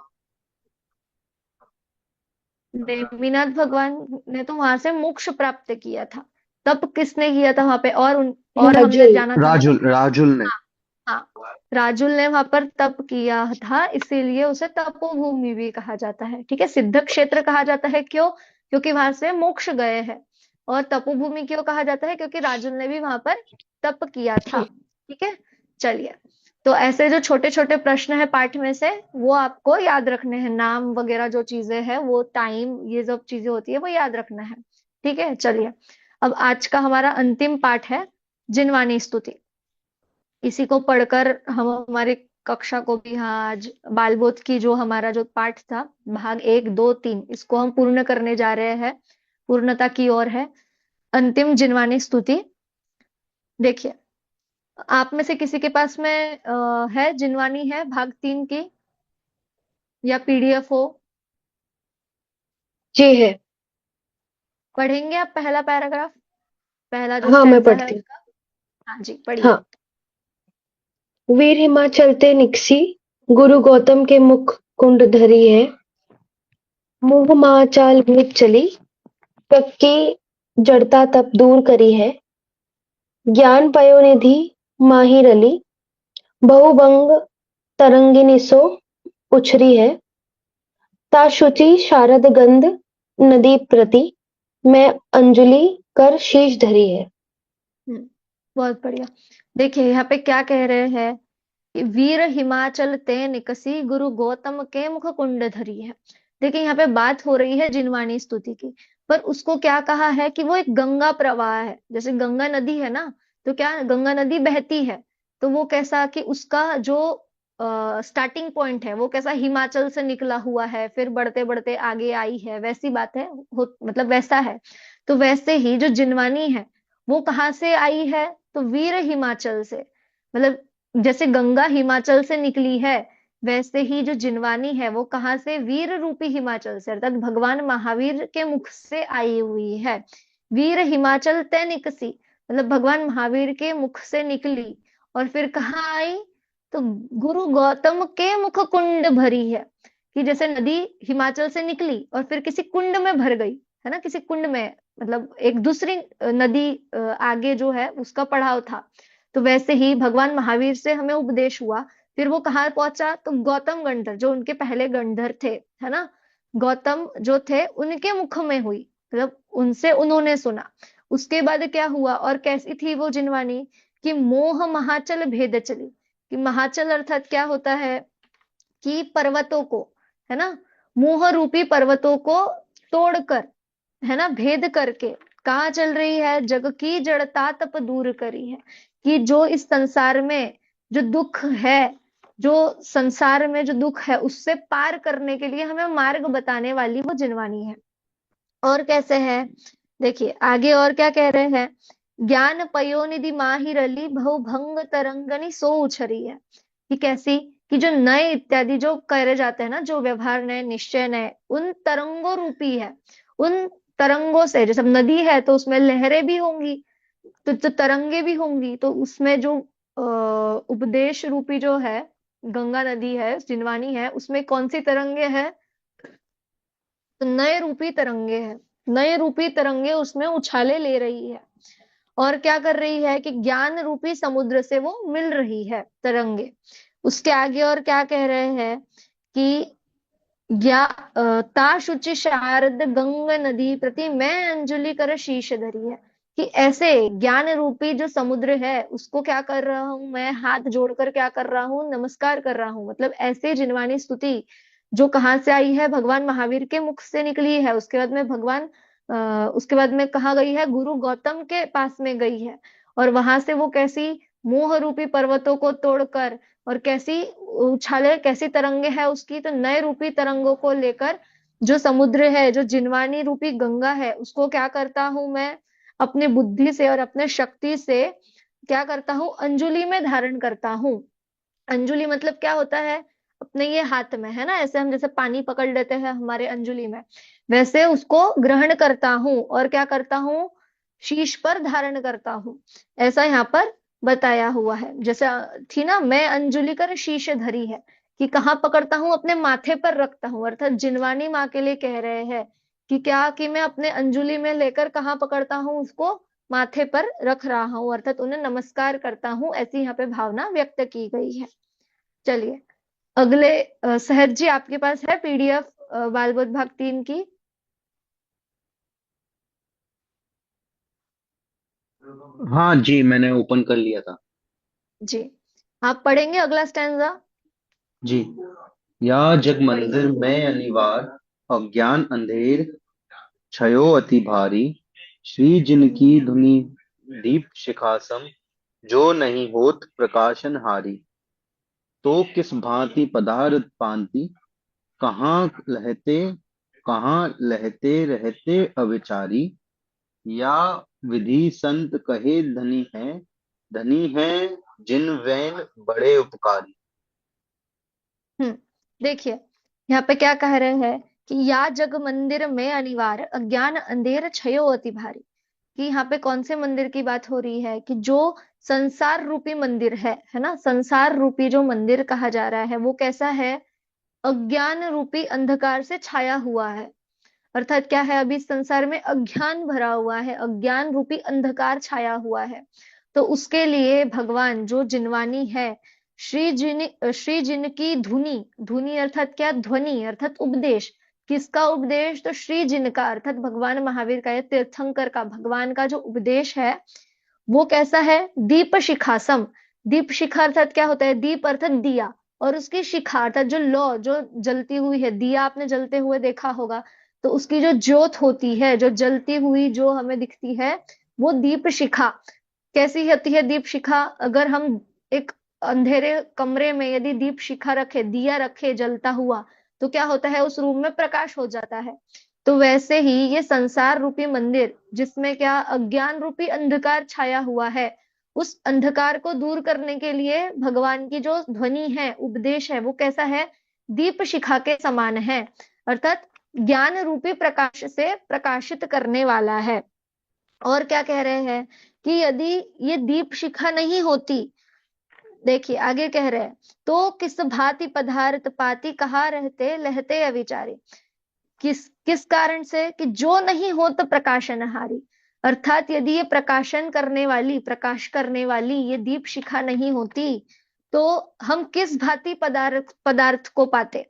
नेमिनाथ भगवान ने तो वहां से मोक्ष प्राप्त किया था। तप किसने किया था वहां पे? और हमने राजुल। जाना था ना। राजुल राजुल ने। हाँ, हाँ, राजुल ने वहां पर तप किया था, इसीलिए उसे तपोभूमि भी कहा जाता है। ठीक है। सिद्ध क्षेत्र कहा जाता है, क्यों? क्योंकि वहां से मोक्ष गए हैं। और तपोभूमि क्यों कहा जाता है? क्योंकि राजुल ने भी वहां पर तप किया था। ठीक है। चलिए, तो ऐसे जो छोटे छोटे प्रश्न है पाठ में से, वो आपको याद रखने हैं। नाम वगैरह जो चीजें हैं, वो टाइम, ये सब चीजें होती है, वो याद रखना है। ठीक है। चलिए, अब आज का हमारा अंतिम पाठ है जिनवानी स्तुति। इसी को पढ़कर हम हमारी कक्षा को भी, हाँ, आज बालबोध की जो हमारा जो पाठ था, भाग 1, 2, 3, इसको हम पूर्ण करने जा रहे हैं, पूर्णता की ओर है। अंतिम जिनवानी स्तुति। देखिए, आप में से किसी के पास में है जिनवानी है भाग 3 की, या पीडीएफ हो? जी है। पढ़ेंगे आप पहला पैराग्राफ, पहला जो हाँ, मैं स्टैंजा है पढ़ती हूँ। उसका? हाँ जी, पढ़िए। हाँ। वीर हिमाचल ते निकसी, गुरु गौतम के मुख कुंड धरी है। मुँह महाचाल भूत चली, तप की जड़ता तप दूर करी है। ज्ञान पयोनिधि माही रली, बहुभंग तरंगिनी सो उछरी है। ता शुचि शारद गंध नदी प्रति, मैं अंजलि कर शीश धरी है। बहुत बढ़िया। देखिए यहाँ पे क्या कह रहे हैं कि वीर हिमाचल ते निकसी, गुरु गौतम के मुख कुंड धरी है। देखिए यहाँ पे बात हो रही है जिनवाणी स्तुति की, पर उसको क्या कहा है कि वो एक गंगा प्रवाह है। जैसे गंगा नदी है ना, तो क्या गंगा नदी बहती है, तो वो कैसा कि उसका जो स्टार्टिंग पॉइंट है वो कैसा हिमाचल से निकला हुआ है, फिर बढ़ते बढ़ते आगे आई है, वैसी बात है। मतलब वैसा है। तो वैसे ही जो जिनवानी है वो कहाँ से आई है, तो वीर हिमाचल से। मतलब जैसे गंगा हिमाचल से निकली है, वैसे ही जो जिनवानी है वो कहाँ से, वीर रूपी हिमाचल से, अर्थात भगवान महावीर के मुख से आई हुई है। वीर हिमाचल ते निकसी, मतलब भगवान महावीर के मुख से निकली और फिर कहाँ आई, तो गुरु गौतम के मुख कुंड भरी है। कि जैसे नदी हिमाचल से निकली और फिर किसी कुंड में भर गई, है ना, किसी कुंड में, मतलब एक दूसरी नदी आगे जो है उसका पड़ाव था। तो वैसे ही भगवान महावीर से हमें उपदेश हुआ, फिर वो कहाँ पहुंचा, तो गौतम गंधर जो उनके पहले गंधर थे, है ना, गौतम जो थे उनके मुख में हुई, मतलब उनसे उन्होंने सुना। उसके बाद क्या हुआ और कैसी थी वो जिनवानी, कि मोह महाचल भेद चली। कि महाचल अर्थात क्या होता है कि पर्वतों को, है ना, मोह रूपी पर्वतों को तोड़कर, है ना, भेद करके कहाँ चल रही है, जग की जड़ता तप दूर करी है। कि जो इस संसार में जो दुख है, जो संसार में जो दुख है उससे पार करने के लिए हमें मार्ग बताने वाली वो जिनवानी है। और कैसे है, देखिए आगे और क्या कह रहे हैं, ज्ञान पयोनिधि माही रली, भव भंग तरंगनी सो उछरी है। कि कैसी, कि जो नए इत्यादि जो करे जाते हैं ना, जो व्यवहार नए निश्चय नए, उन तरंगों रूपी है। उन तरंगों से, जैसे नदी है तो उसमें लहरें भी होंगी, तो तरंगे भी होंगी, तो उसमें जो उपदेश रूपी जो है गंगा नदी है, जिनवानी है, उसमें कौन सी तरंगे है, तो नए रूपी तरंगे हैं। नए रूपी तरंगे उसमें उछाले ले रही है। और क्या कर रही है कि ज्ञान रूपी समुद्र से वो मिल रही है तरंगे। उसके आगे और क्या कह रहे हैं कि ज्ञा ता शुचि शारद गंग नदी प्रति, मैं अंजलि कर शीश धरी है। कि ऐसे ज्ञान रूपी जो समुद्र है उसको क्या कर रहा हूं मैं, हाथ जोड़कर क्या कर रहा हूँ, नमस्कार कर रहा हूँ। मतलब ऐसे जिनवानी स्तुति जो कहाँ से आई है, भगवान महावीर के मुख से निकली है। उसके बाद में उसके बाद में कहाँ गई है, गुरु गौतम के पास में गई है। और वहां से वो कैसी मोह रूपी पर्वतों को तोड़कर, और कैसी उछाले, कैसी तरंगे है उसकी, तो नए रूपी तरंगों को लेकर जो समुद्र है, जो जिनवानी रूपी गंगा है, उसको क्या करता हूं मैं, अपने बुद्धि से और अपने शक्ति से क्या करता हूँ, अंजुलि में धारण करता हूँ। अंजुलि मतलब क्या होता है, अपने ये हाथ में, है ना, ऐसे हम जैसे पानी पकड़ लेते हैं हमारे अंजुलि में, वैसे उसको ग्रहण करता हूँ और क्या करता हूँ, शीश पर धारण करता हूँ। ऐसा यहाँ पर बताया हुआ है। जैसे थी ना, मैं अंजुलि कर शीश धरी है, कि कहाँ पकड़ता हूँ, अपने माथे पर रखता हूँ। अर्थात जिनवानी माँ के लिए कह रहे हैं कि क्या, कि मैं अपने अंजुलि में लेकर कहाँ पकड़ता हूँ, उसको माथे पर रख रहा हूँ, अर्थात उन्हें नमस्कार करता हूँ। ऐसी यहाँ पे भावना व्यक्त की गई है। चलिए अगले, सहज जी आपके पास है पीडीएफ बाल बोध भाग 3 की? हाँ जी, मैंने ओपन कर लिया था। जी, आप पढ़ेंगे अगला स्टैंजा? जी। या जग पढ़िए। मंदिर में अनिवार, अज्ञान अंधेर छयो अति भारी। श्री जिनकी धुनि दीप शिखासम, जो नहीं होत प्रकाशन हारी। तो किस भांति पदार्थ पांति, कहाँ लहते रहते अविचारी। या विधि संत कहे धनी है जिन वैन बड़े उपकारी। देखिए यहाँ पे क्या कह रहे हैं कि या जग मंदिर में अनिवार्य अज्ञान अंधेर छयो अति भारी, कि यहाँ पे कौन से मंदिर की बात हो रही है, कि जो संसार रूपी मंदिर है ना, संसार रूपी जो मंदिर कहा जा रहा है वो कैसा है, अज्ञान रूपी अंधकार से छाया हुआ है। अर्थात क्या है, अभी संसार में अज्ञान भरा हुआ है, अज्ञान रूपी अंधकार छाया हुआ है। तो उसके लिए भगवान जो जिनवानी है, श्री जिन की धुनी, धुनी अर्थात क्या, ध्वनि अर्थात उपदेश, किसका उपदेश, तो श्री जिन का अर्थात भगवान महावीर का या तीर्थंकर का, भगवान का जो उपदेश है वो कैसा है, दीप शिखासम। दीप शिखा अर्थात क्या होता है, दीप अर्थात दिया, और उसकी शिखा अर्थात जो लौ, जो जलती हुई है, दिया आपने जलते हुए देखा होगा, तो उसकी जो ज्योत होती है, जो जलती हुई जो हमें दिखती है, वो दीप शिखा। कैसी होती है दीप शिखा, अगर हम एक अंधेरे कमरे में यदि दीप शिखा रखे, दिया रखे जलता हुआ, तो क्या होता है, उस रूम में प्रकाश हो जाता है। तो वैसे ही ये संसार रूपी मंदिर जिसमें क्या अज्ञान रूपी अंधकार छाया हुआ है, उस अंधकार को दूर करने के लिए भगवान की जो ध्वनि है, उपदेश है, वो कैसा है, दीप शिखा के समान है, अर्थात ज्ञान रूपी प्रकाश से प्रकाशित करने वाला है। और क्या कह रहे हैं कि यदि ये दीप शिखा नहीं होती, देखिए आगे कह रहे हैं, तो किस भांति पदार्थ पाती कहा रहते लहते अविचारी, किस कारण से, कि जो नहीं हो तो प्रकाशनहारी, अर्थात यदि ये प्रकाशन करने वाली, प्रकाश करने वाली ये दीप शिखा नहीं होती, तो हम किस भांति पदार्थ को पाते,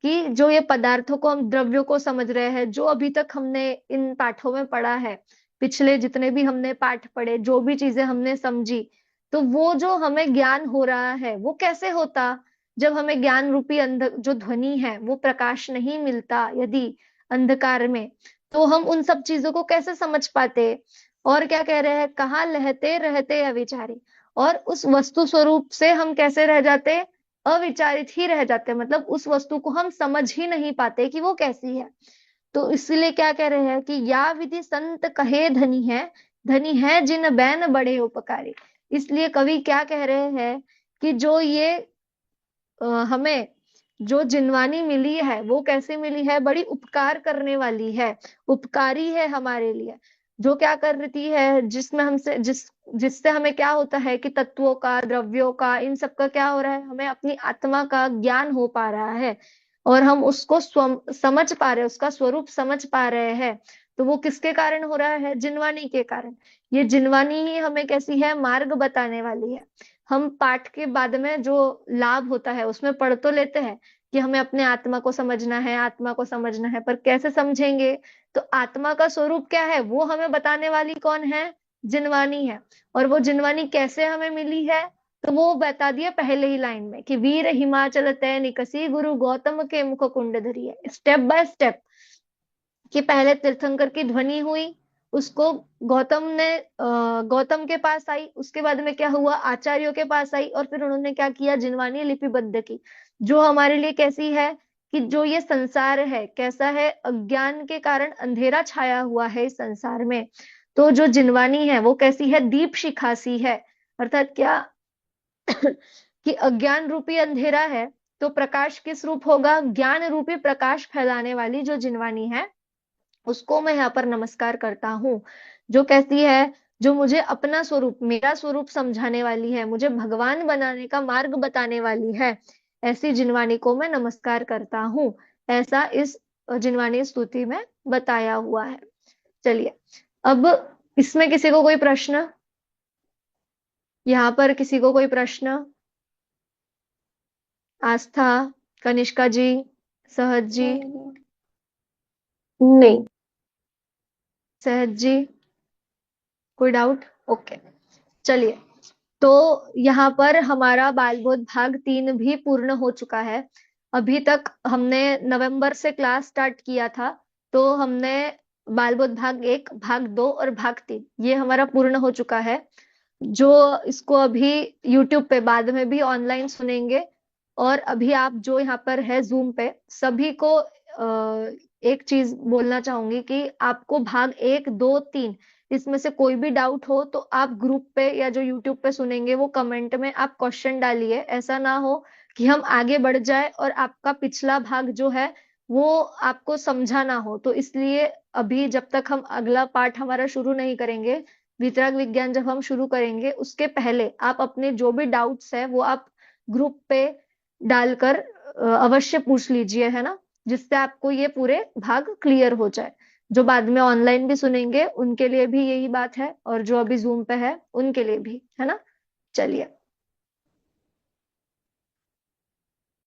कि जो ये पदार्थों को, हम द्रव्यों को समझ रहे हैं, जो अभी तक हमने इन पाठों में पढ़ा है, पिछले जितने भी हमने पाठ पढ़े, जो भी चीजें हमने समझी, तो वो जो हमें ज्ञान हो रहा है वो कैसे होता, जब हमें ज्ञान रूपी जो ध्वनि है वो प्रकाश नहीं मिलता यदि अंधकार में, तो हम उन सब चीजों को कैसे समझ पाते। और क्या कह रहे हैं, कहाँ लहते रहते अविचारी, और उस वस्तु स्वरूप से हम कैसे रह जाते, अविचारित ही रह जाते, मतलब उस वस्तु को हम समझ ही नहीं पाते कि वो कैसी है। तो इसलिए क्या कह रहे हैं कि या विधि संत कहे धनी है जिन बैन बड़े उपकारी। इसलिए कवि क्या कह रहे हैं कि जो ये हमें जो जिनवानी मिली है वो कैसे मिली है, बड़ी उपकार करने वाली है, उपकारी है हमारे लिए, जो क्या करती है, जिसमें हमसे जिससे हमें क्या होता है कि तत्वों का, द्रव्यों का, इन सब का क्या हो रहा है, हमें अपनी आत्मा का ज्ञान हो पा रहा है, और हम उसको समझ पा रहे हैं, उसका स्वरूप समझ पा रहे हैं। तो वो किसके कारण हो रहा है, जिनवानी के कारण। ये जिनवानी ही हमें कैसी है, मार्ग बताने वाली है। हम पाठ के बाद में जो लाभ होता है उसमें पढ़ तो लेते हैं कि हमें अपने आत्मा को समझना है, आत्मा को समझना है, पर कैसे समझेंगे, तो आत्मा का स्वरूप क्या है वो हमें बताने वाली कौन है, जिनवानी है। और वो जिनवानी कैसे हमें मिली है, तो वो बता दिया पहले ही लाइन में कि वीर हिमाचल तय निकसी गुरु गौतम के मुख कुंड धरी है, स्टेप बाय स्टेप, कि पहले तीर्थंकर की ध्वनि हुई, उसको गौतम के पास आई, उसके बाद में क्या हुआ, आचार्यों के पास आई, और फिर उन्होंने क्या किया, जिनवानी लिपिबद्ध की, जो हमारे लिए कैसी है, कि जो ये संसार है कैसा है, अज्ञान के कारण अंधेरा छाया हुआ है इस संसार में, तो जो जिनवानी है वो कैसी है, दीप शिखासी है, अर्थात क्या कि अज्ञान रूपी अंधेरा है, तो प्रकाश किस रूप होगा, ज्ञान रूपी प्रकाश फैलाने वाली जो जिनवानी है उसको मैं यहाँ पर नमस्कार करता हूँ, जो कहती है, जो मुझे अपना स्वरूप, मेरा स्वरूप समझाने वाली है, मुझे भगवान बनाने का मार्ग बताने वाली है, ऐसी जिनवानी को मैं नमस्कार करता हूँ। ऐसा इस जिनवानी स्तुति में बताया हुआ है। चलिए, अब इसमें किसी को कोई प्रश्न, यहाँ पर किसी को कोई प्रश्न, आस्था, कनिष्का जी, सहज जी, नहीं। सहज जी, कोई डाउट? ओके, चलिए, तो यहाँ पर हमारा बालबोध भाग 3 भी पूर्ण हो चुका है। अभी तक हमने नवंबर से क्लास स्टार्ट किया था, तो हमने बालबोध भाग 1, भाग 2 और भाग 3 ये हमारा पूर्ण हो चुका है। जो इसको अभी YouTube पे बाद में भी ऑनलाइन सुनेंगे, और अभी आप जो यहाँ पर है जूम पे, सभी को एक चीज बोलना चाहूंगी कि आपको भाग 1, 2, 3 इसमें से कोई भी डाउट हो तो आप ग्रुप पे या जो यूट्यूब पे सुनेंगे वो कमेंट में आप क्वेश्चन डालिए। ऐसा ना हो कि हम आगे बढ़ जाए और आपका पिछला भाग जो है वो आपको समझा ना हो, तो इसलिए अभी जब तक हम अगला पार्ट हमारा शुरू नहीं करेंगे, वितरक विज्ञान जब हम शुरू करेंगे उसके पहले आप अपने जो भी डाउट्स है वो आप ग्रुप पे डालकर अवश्य पूछ लीजिए, है ना, जिससे आपको ये पूरे भाग क्लियर हो जाए। जो बाद में ऑनलाइन भी सुनेंगे उनके लिए भी यही बात है, और जो अभी जूम पे है उनके लिए भी, है ना। चलिए।